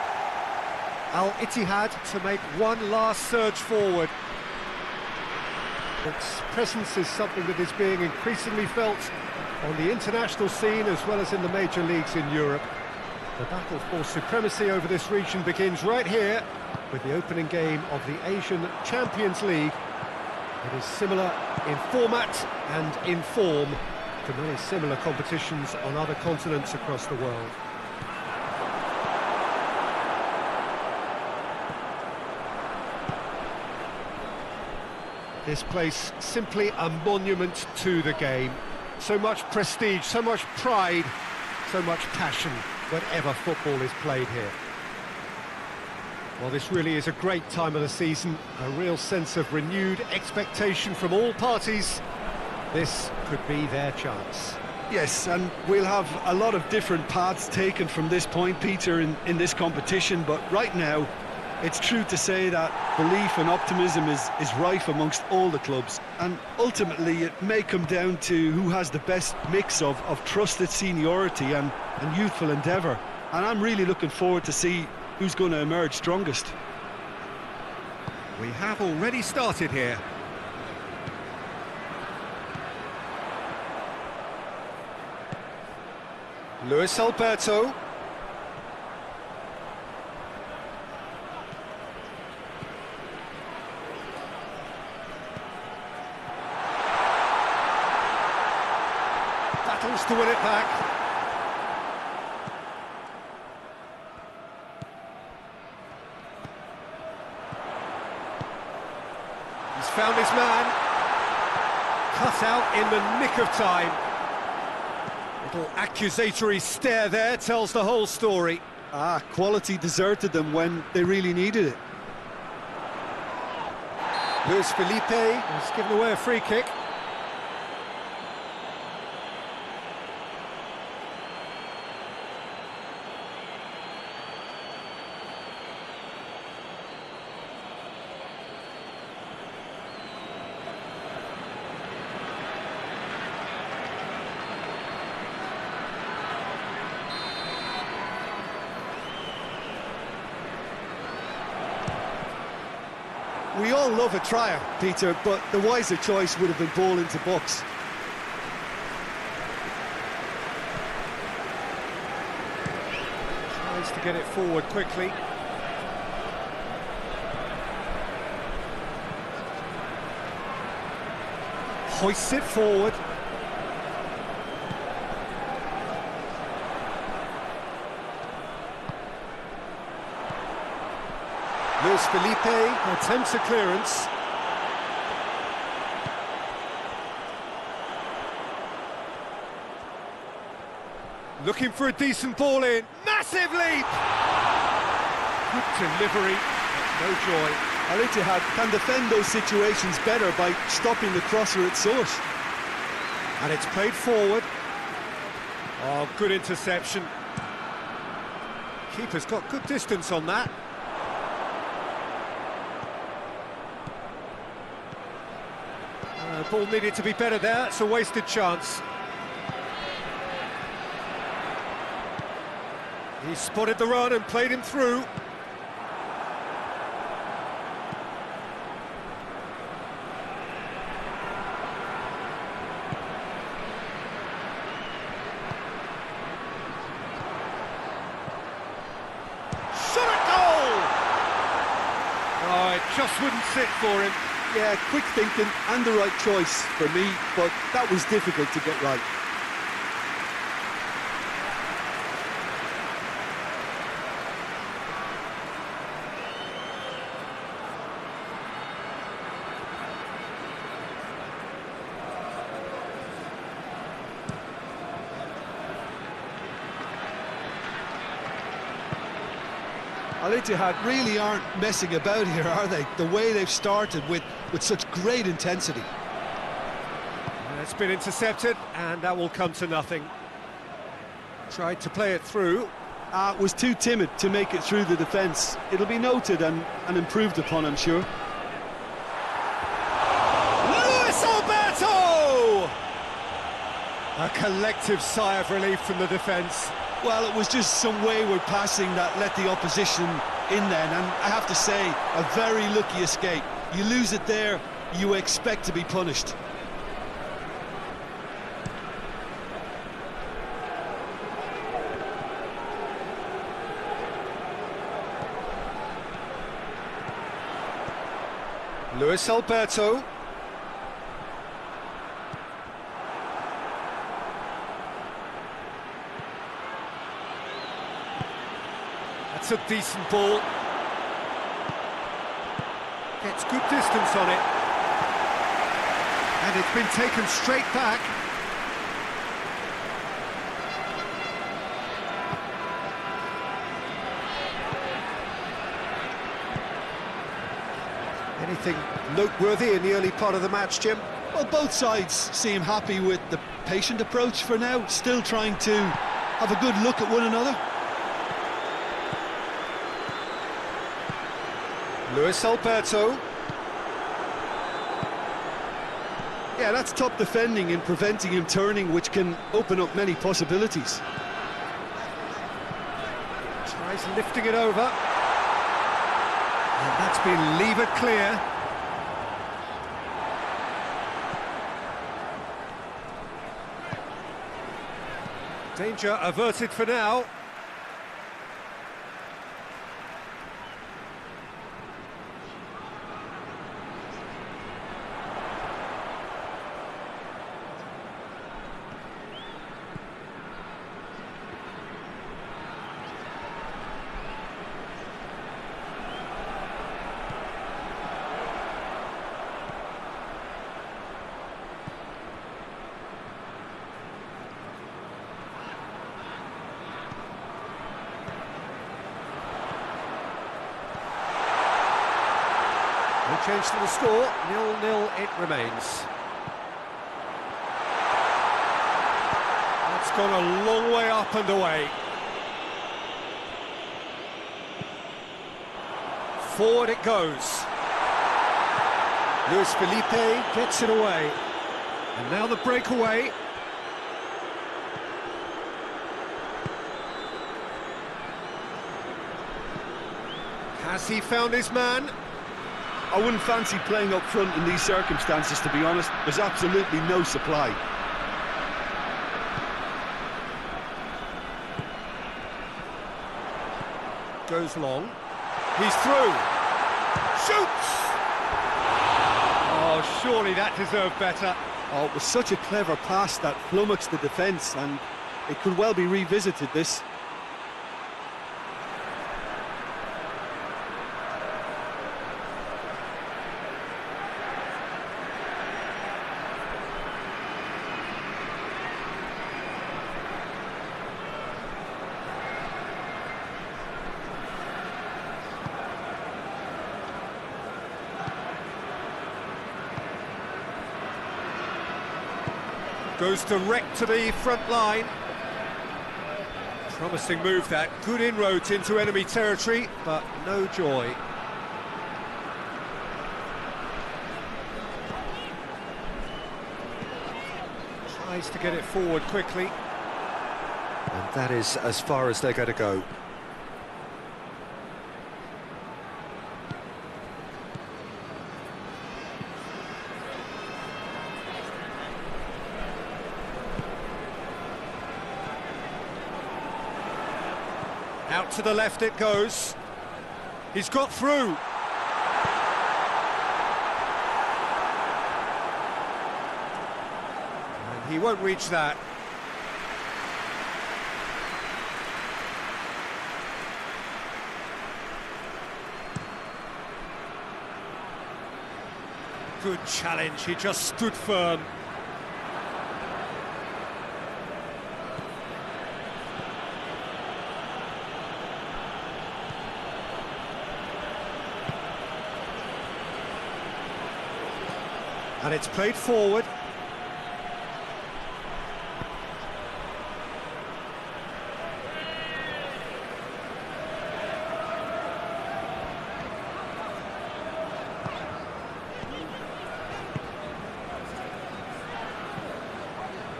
Al-Ittihad to make one last surge forward. Its presence is something that is being increasingly felt on the international scene as well as in the major leagues in Europe. The battle for supremacy over this region begins right here with the opening game of the Asian Champions League. It is similar in format and in form to many similar competitions on other continents across the world. This place simply a monument to the game. So much prestige, so much pride, so much passion whenever football is played here. Well, this really is a great time of the season, a real sense of renewed expectation from all parties. This could be their chance. Yes, and we'll have a lot of different paths taken from this point, Peter, in this competition, but right now, It's true to say that belief and optimism is rife amongst all the clubs, and ultimately it may come down to who has the best mix of trusted seniority and youthful endeavour. And I'm really looking forward to see who's going to emerge strongest. We have already started here. Luis Alberto. Battles to win it back. He's found his man. Cut out in the nick of time. Little accusatory stare there tells the whole story. Quality deserted them when they really needed it. Luis Felipe has given away a free kick. We all love a trier, Peter, but the wiser choice would have been ball into box. Tries to get it forward quickly. Hoists it forward. Luis Felipe attempts a clearance. Looking for a decent ball in. Massive leap! Good delivery, no joy. Al-Ittihad can defend those situations better by stopping the crosser at source. And it's played forward. Oh, good interception. Keeper's got good distance on that. Ball needed to be better there, it's a wasted chance. He spotted the run and played him through. Shot at goal! Oh, it just wouldn't sit for him. Yeah, quick thinking and the right choice for me, but that was difficult to get right. Al-Ittihad really aren't messing about here, are they? The way they've started with such great intensity. It's been intercepted, and that will come to nothing. Tried to play it through. Was too timid to make it through the defence. It'll be noted and improved upon, I'm sure. Luis Alberto! A collective sigh of relief from the defence. Well, it was just some wayward passing that let the opposition in then, and I have to say, a very lucky escape. You lose it there, you expect to be punished. Luis Alberto. That's a decent ball. Gets good distance on it. And it's been taken straight back. Anything noteworthy in the early part of the match, Jim? Well, both sides seem happy with the patient approach for now, still trying to have a good look at one another. Luis Alberto. Yeah, that's top defending and preventing him turning, which can open up many possibilities. Tries lifting it over. And that's been levered clear. Danger averted for now. No change to the score, 0-0 it remains. That's gone a long way up and away. Forward it goes. Luis Felipe gets it away. And now the breakaway. Has he found his man? I wouldn't fancy playing up front in these circumstances, to be honest. There's absolutely no supply. Goes long. He's through. Shoots! Oh, surely that deserved better. Oh, it was such a clever pass that flummoxed the defence, and it could well be revisited, this. Goes direct to the front line. Promising move that. Good inroads into enemy territory, but no joy. Tries to get it forward quickly. And that is as far as they're going to go. Out to the left it goes. He's got through. And he won't reach that. Good challenge, he just stood firm. And it's played forward.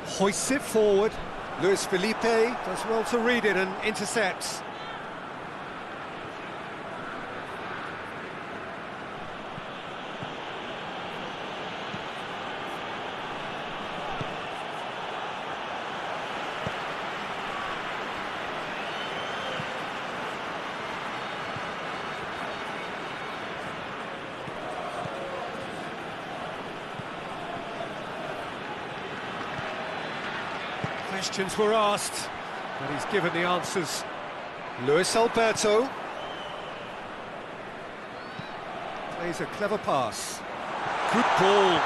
Hoists it forward. Luis Felipe does well to read it and intercepts. Questions were asked, but he's given the answers. Luis Alberto plays a clever pass. Good ball.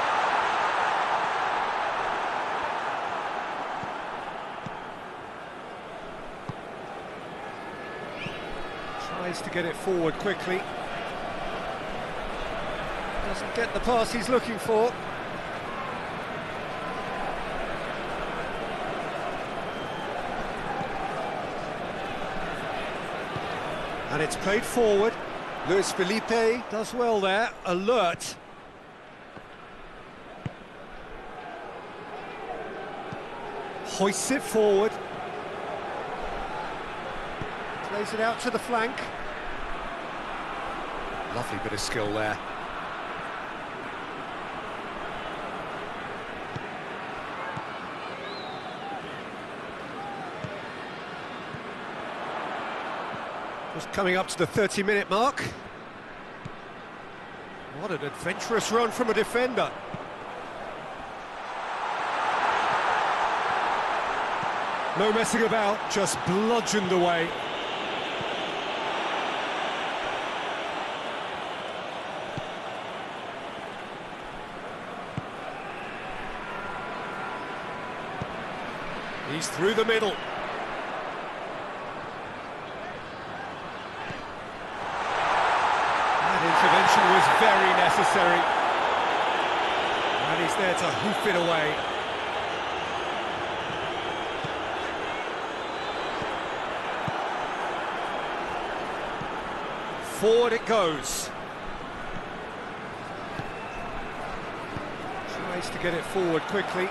Tries to get it forward quickly. Doesn't get the pass he's looking for. And it's played forward. Luis Felipe does well there, alert. Hoists it forward. Plays it out to the flank. Lovely bit of skill there. Just coming up to the 30-minute mark. What an adventurous run from a defender. No messing about, just bludgeoned away. He's through the middle. That intervention was very necessary. And he's there to hoof it away. Forward it goes. Tries to get it forward quickly.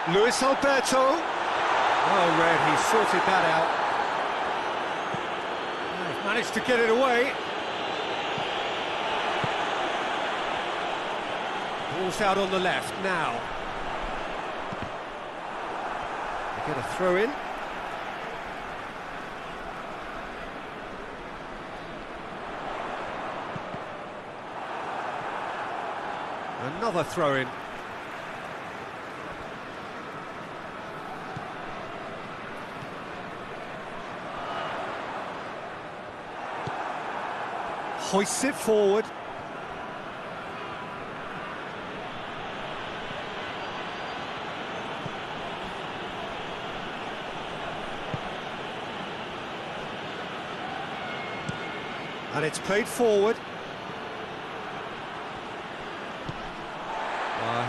Luis Alberto. Well read, he sorted that out. They've managed to get it away. Ball's out on the left now. They get a throw in. Another throw in. Hoists it forward. And it's played forward.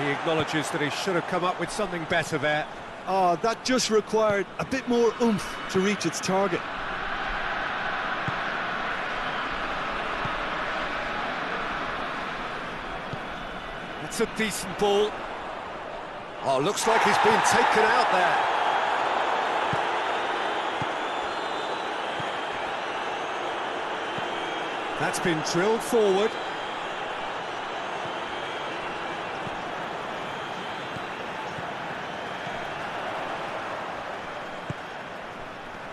He acknowledges that he should have come up with something better there. Oh, that just required a bit more oomph to reach its target. It's a decent ball. Oh, looks like he's been taken out there. That's been drilled forward.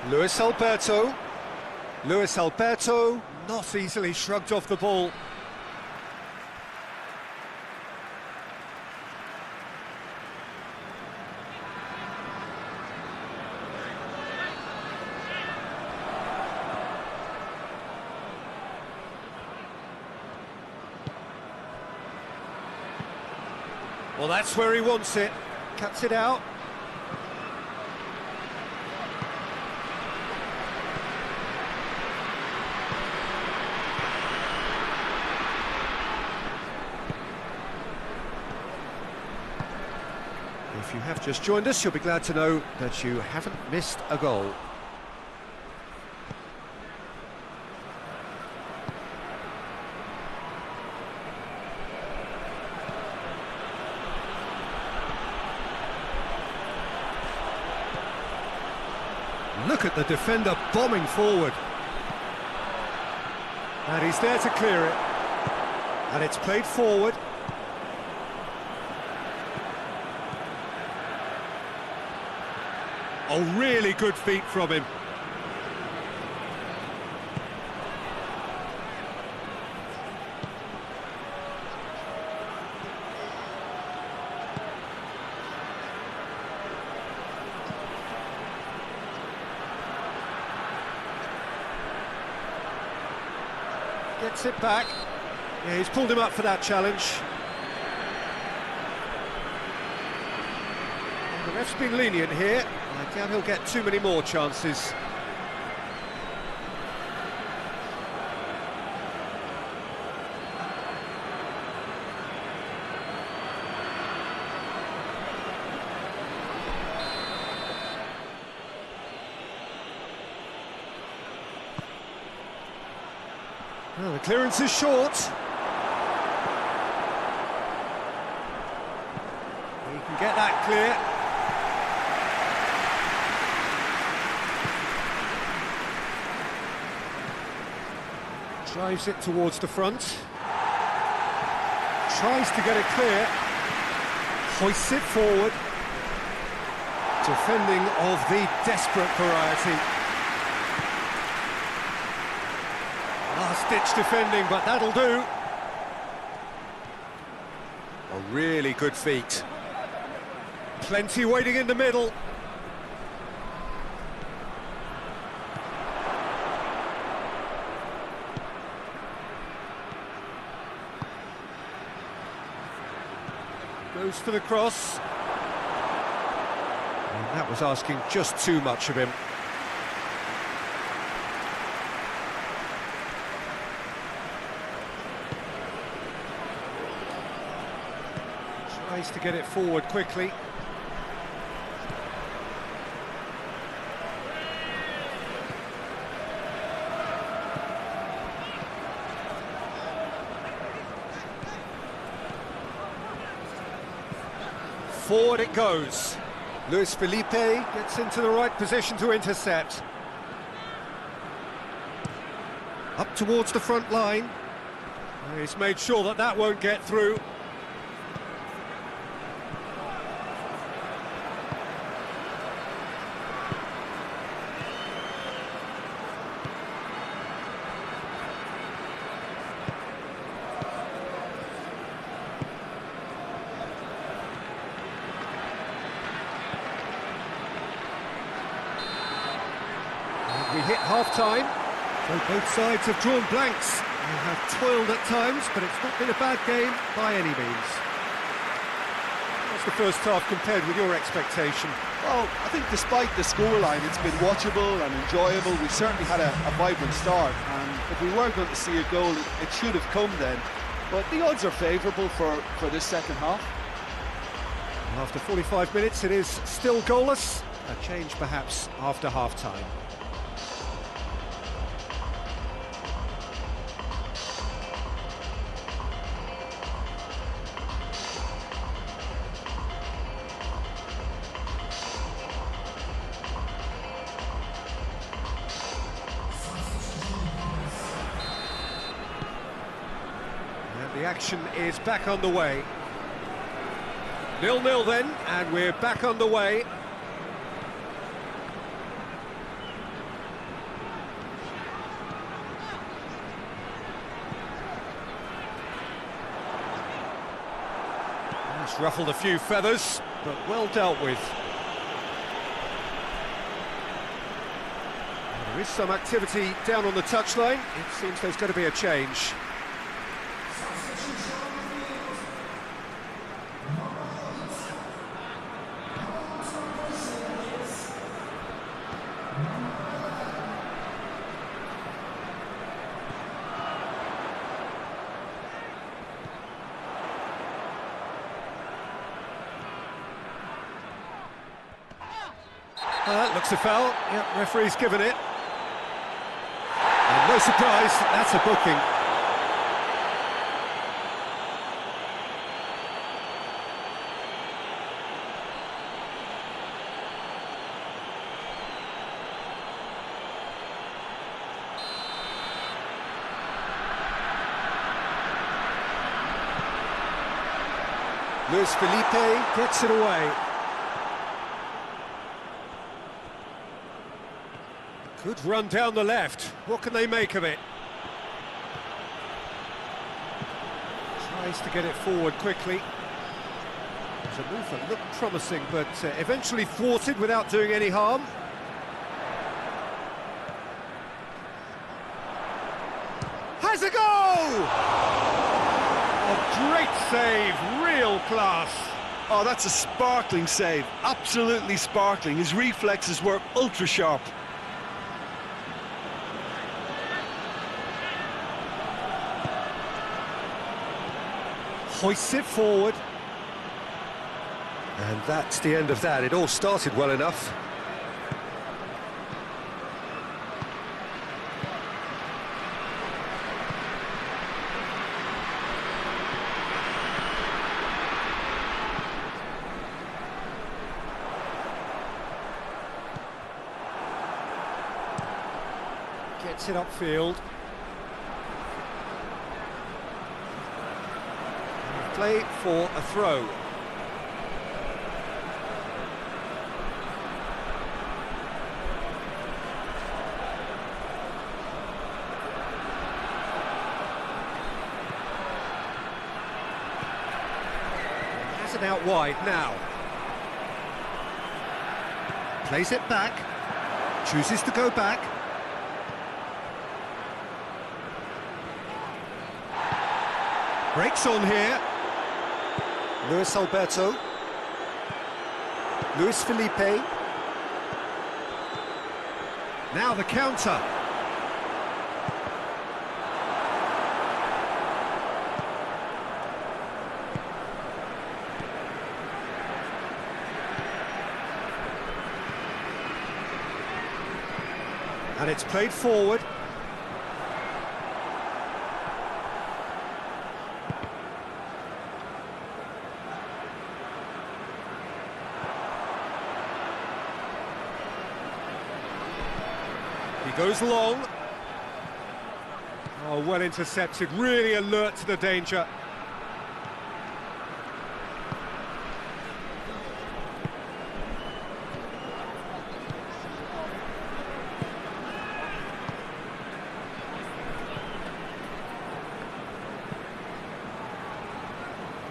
Luis Alberto. Luis Alberto, not easily shrugged off the ball. Well, that's where he wants it. Cuts it out. If you have just joined us, you'll be glad to know that you haven't missed a goal. Look at the defender bombing forward. And he's there to clear it. And it's played forward. Oh, really good feet from him. Gets it back. Yeah, he's pulled him up for that challenge. The ref's been lenient here. I doubt he'll get too many more chances. Well, the clearance is short. He can get that clear. Drives it towards the front. Tries to get it clear. Hoists it forward. Defending of the desperate variety. Last-ditch defending, but that'll do. A really good feat. Plenty waiting in the middle. Goes for the cross. And that was asking just too much of him. Tries to get it forward quickly. Forward it goes. Luis Felipe gets into the right position to intercept. Up towards the front line. He's made sure that that won't get through. We hit half-time, so both sides have drawn blanks. They have toiled at times, but it's not been a bad game by any means. How's the first half compared with your expectation? Well, I think despite the scoreline, it's been watchable and enjoyable. We certainly had a vibrant start, and if we were going to see a goal, it should have come then. But the odds are favourable for this second half. After 45 minutes, it is still goalless. A change perhaps after half-time. The action is back on the way. 0-0 then, and we're back on the way. It's ruffled a few feathers, but well dealt with. There is some activity down on the touchline. It seems there's going to be a change. That looks a foul. Yep, referee's given it. And no surprise, that's a booking. Luis Felipe gets it away. Good run down the left. What can they make of it? Tries to get it forward quickly. It's a move that looked promising, but eventually thwarted without doing any harm. Has a goal! A great save, real class. Oh, that's a sparkling save, absolutely sparkling. His reflexes were ultra sharp. Hoists it forward. And that's the end of that. It all started well enough. Gets it upfield. Play for a throw. Has it out wide now. Plays it back. Chooses to go back. Breaks on here. Luis Alberto. Luis Felipe. Now the counter. And it's played forward. He goes long. Oh, well intercepted, really alert to the danger.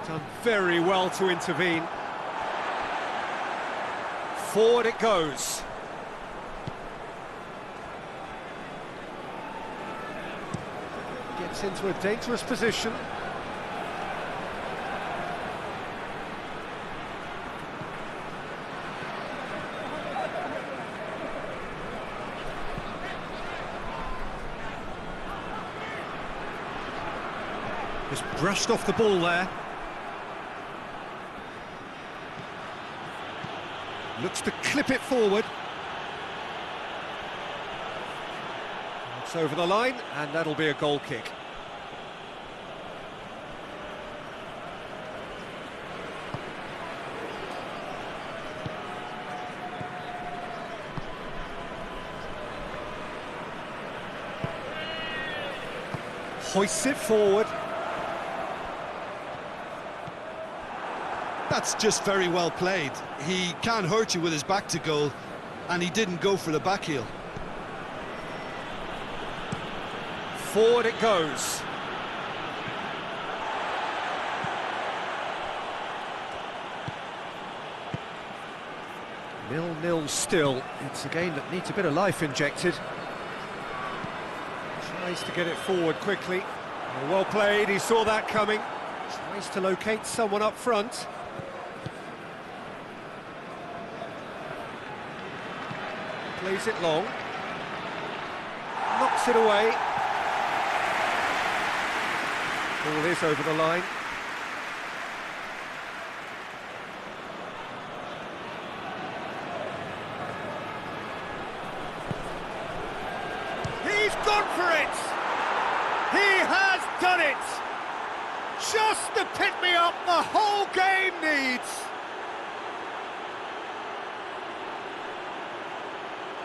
Done very well to intervene. Forward it goes. Gets into a dangerous position. Just brushed off the ball there. Looks to clip it forward. It's over the line, and that'll be a goal kick. Hoists it forward. That's just very well played. He can't hurt you with his back to goal, and he didn't go for the back heel. Forward it goes. Nil-nil still. It's a game that needs a bit of life injected. Tries to get it forward quickly. Well played, he saw that coming. Tries to locate someone up front. Plays it long. Knocks it away. Ball is over the line. He's gone for it! He has done it! Just the pick-me-up the whole game needs!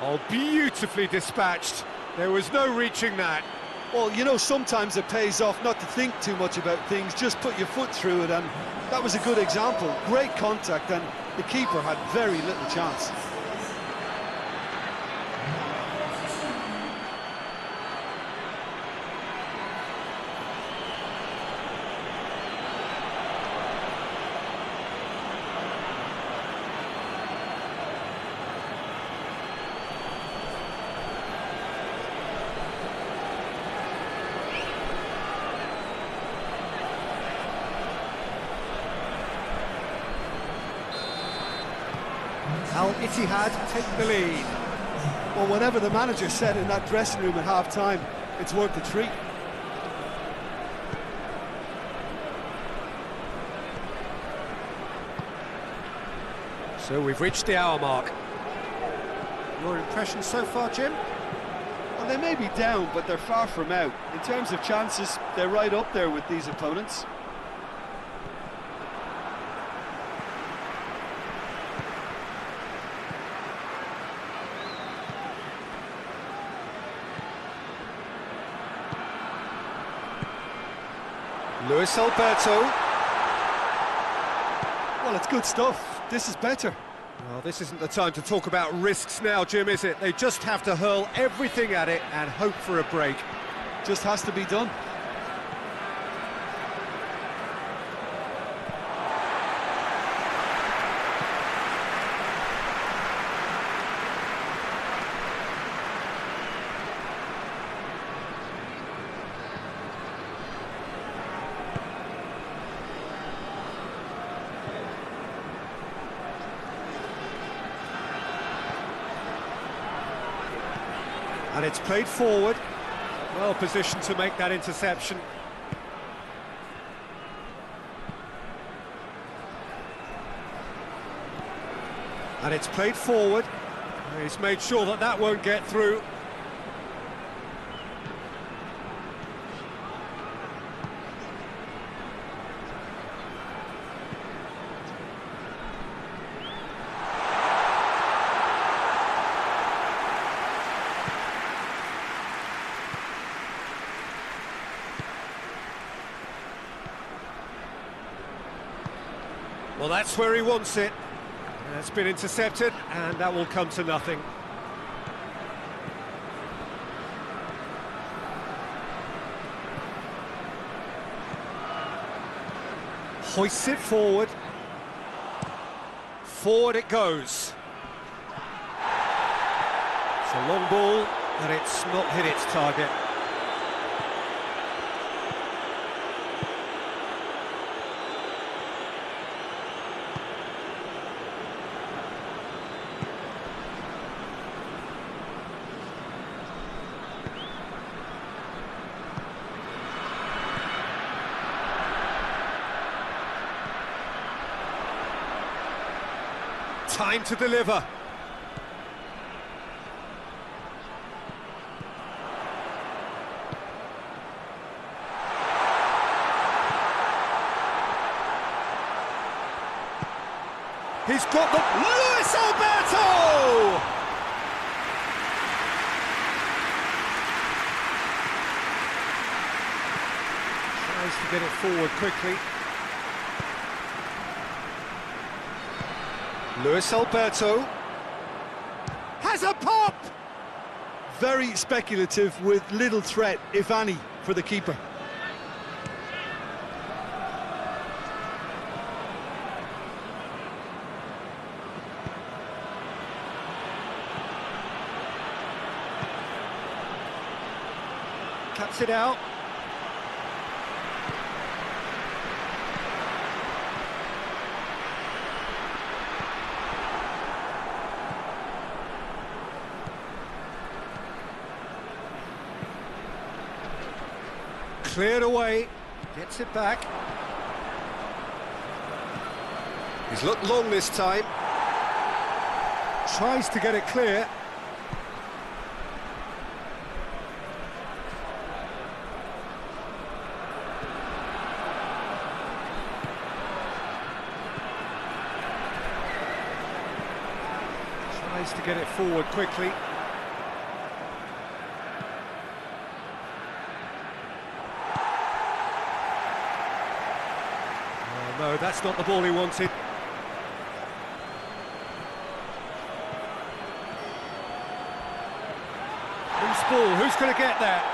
Oh, beautifully dispatched. There was no reaching that. Well, you know, sometimes it pays off not to think too much about things, just put your foot through it, and that was a good example. Great contact, and the keeper had very little chance. Al-Ittihad take the lead. Well, whatever the manager said in that dressing room at half-time, it's worth the treat. So we've reached the hour mark. Your impression so far, Jim? Well, they may be down, but they're far from out. In terms of chances, they're right up there with these opponents. Luis Alberto. Well, it's good stuff. This is better. Well, this isn't the time to talk about risks now, Jim, is it? They just have to hurl everything at it and hope for a break. Just has to be done. And it's played forward. Well positioned to make that interception. And it's played forward. He's made sure that that won't get through. Well, that's where he wants it. It's been intercepted, and that will come to nothing. Hoists it forward. Forward it goes. It's a long ball, and it's not hit its target. Time to deliver. He's got the... Luis Alberto! Tries to get it forward quickly. Luis Alberto has a pop! Very speculative with little threat, if any, for the keeper. Cuts it out. Cleared away, gets it back. He's looked long this time. Tries to get it clear. Tries to get it forward quickly. No, that's not the ball he wanted. Loose ball, who's going to get that?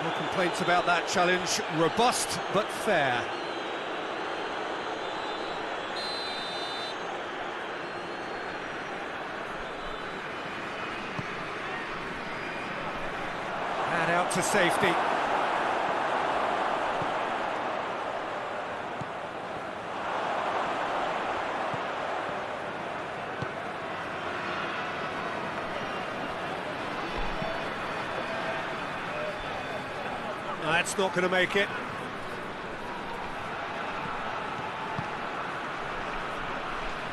No complaints about that challenge. Robust, but fair. And out to safety. That's not going to make it.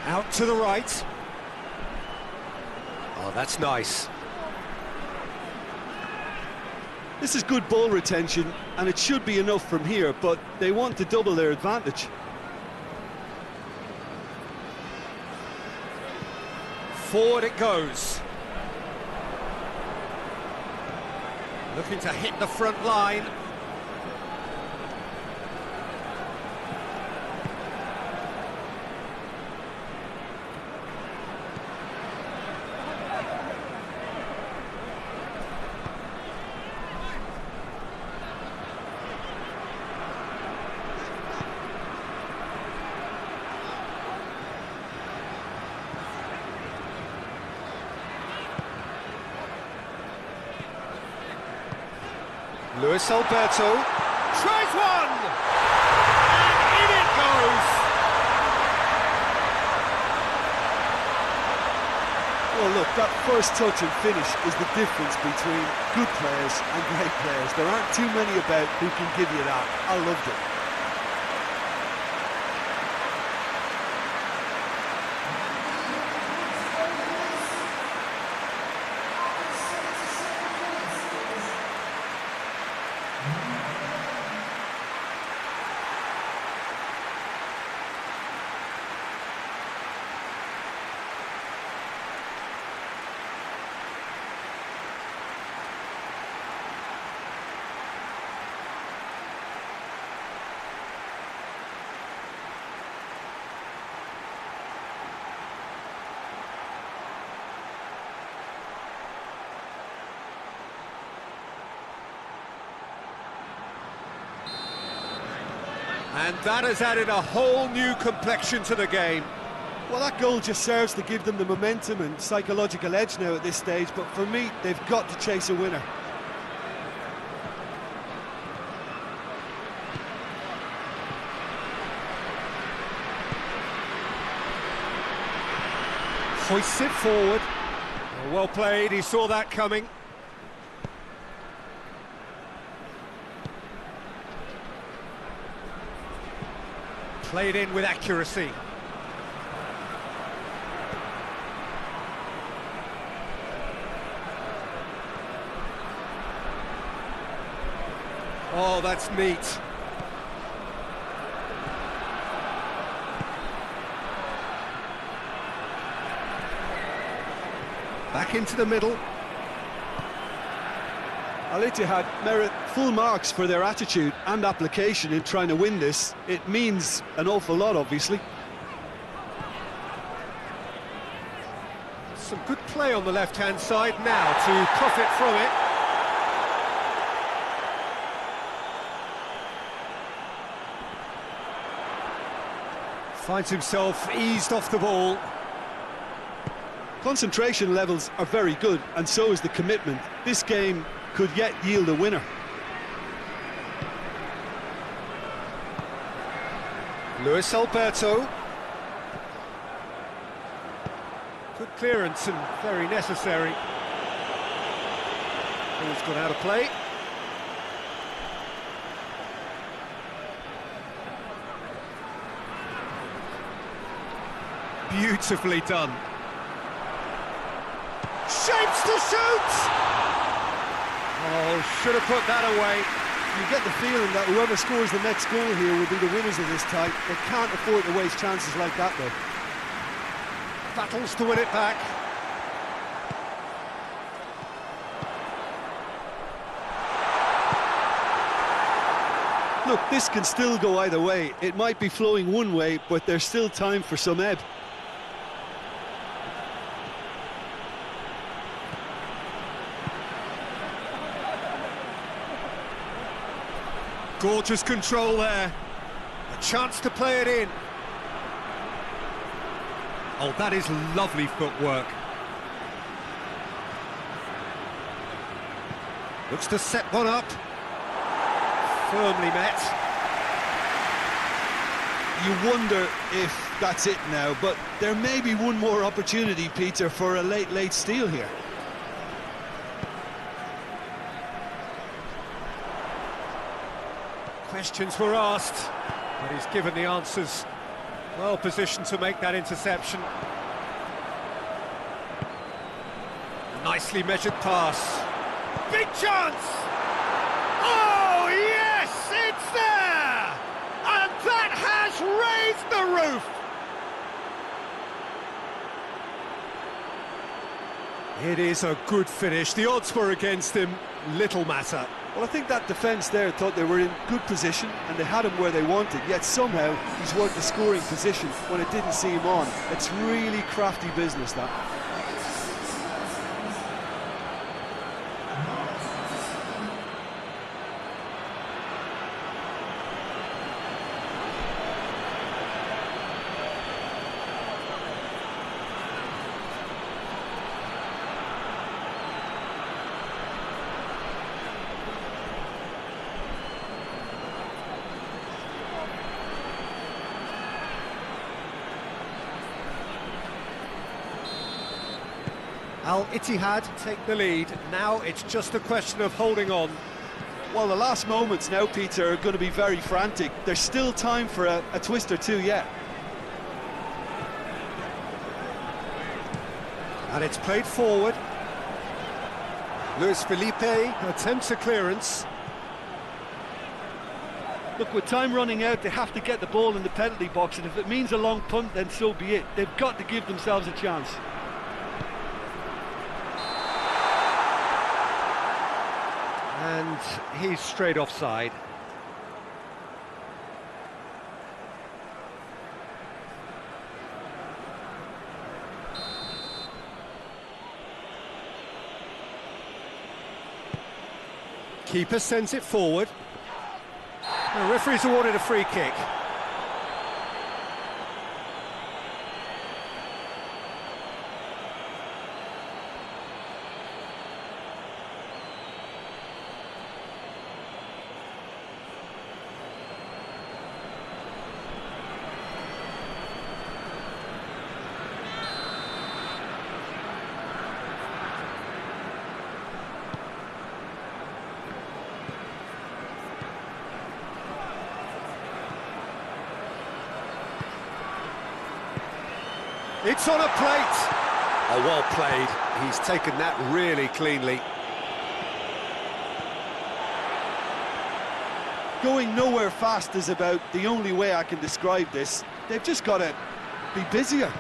Out to the right. Oh, that's nice. This is good ball retention, and it should be enough from here, but they want to double their advantage. Forward it goes. Looking to hit the front line. Luis Alberto tries one, and in it goes. Well, look, that first touch and finish is the difference between good players and great players. There aren't too many about who can give you that. I loved it. And that has added a whole new complexion to the game. Well, that goal just serves to give them the momentum and psychological edge now at this stage, but for me, they've got to chase a winner. Hoists it forward. Well played, he saw that coming. Played in with accuracy. Oh, that's neat. Back into the middle. Al-Ittihad merit full marks for their attitude and application in trying to win this. It means an awful lot, obviously. Some good play on the left-hand side now to profit from it. Finds himself eased off the ball. Concentration levels are very good, and so is the commitment. This game could yet yield a winner. Luis Alberto. Good clearance and very necessary. Ball's gone out of play. Beautifully done. Shapes to shoot! Oh, should have put that away. You get the feeling that whoever scores the next goal here will be the winners of this tie. They can't afford to waste chances like that, though. Battles to win it back. Look, this can still go either way. It might be flowing one way, but there's still time for some ebb. Gorgeous control there. A chance to play it in. Oh, that is lovely footwork. Looks to set one up. Firmly met. You wonder if that's it now, but there may be one more opportunity, Peter, for a late steal here. Questions were asked, but he's given the answers. Well positioned to make that interception. Nicely measured pass. Big chance! Oh, yes, it's there! And that has raised the roof! It is a good finish. The odds were against him, little matter. Well, I think that defence there thought they were in good position and they had him where they wanted, yet somehow he's worked the scoring position when it didn't see him on. It's really crafty business, that. Al-Ittihad take the lead. Now it's just a question of holding on. Well, the last moments now, Peter, are going to be very frantic. There's still time for a twist or two yet. And it's played forward. Luis Felipe attempts a clearance. Look, with time running out, they have to get the ball in the penalty box, and if it means a long punt, then so be it. They've got to give themselves a chance. And he's straight offside. Keeper sends it forward. The referee's awarded a free kick. It's on a plate. Oh, well played. He's taken that really cleanly. Going nowhere fast is about the only way I can describe this. They've just got to be busier.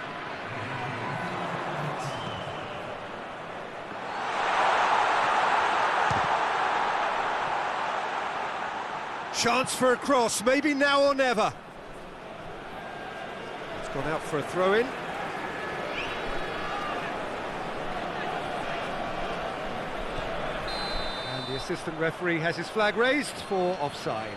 Chance for a cross, maybe now or never. It's gone out for a throw-in. And the assistant referee has his flag raised for offside.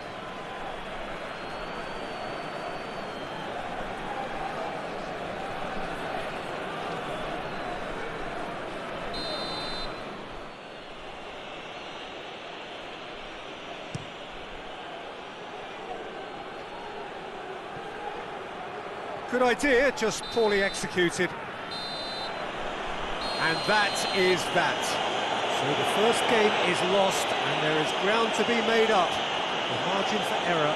Good idea, just poorly executed. And that is that. So the first game is lost, and there is ground to be made up. The margin for error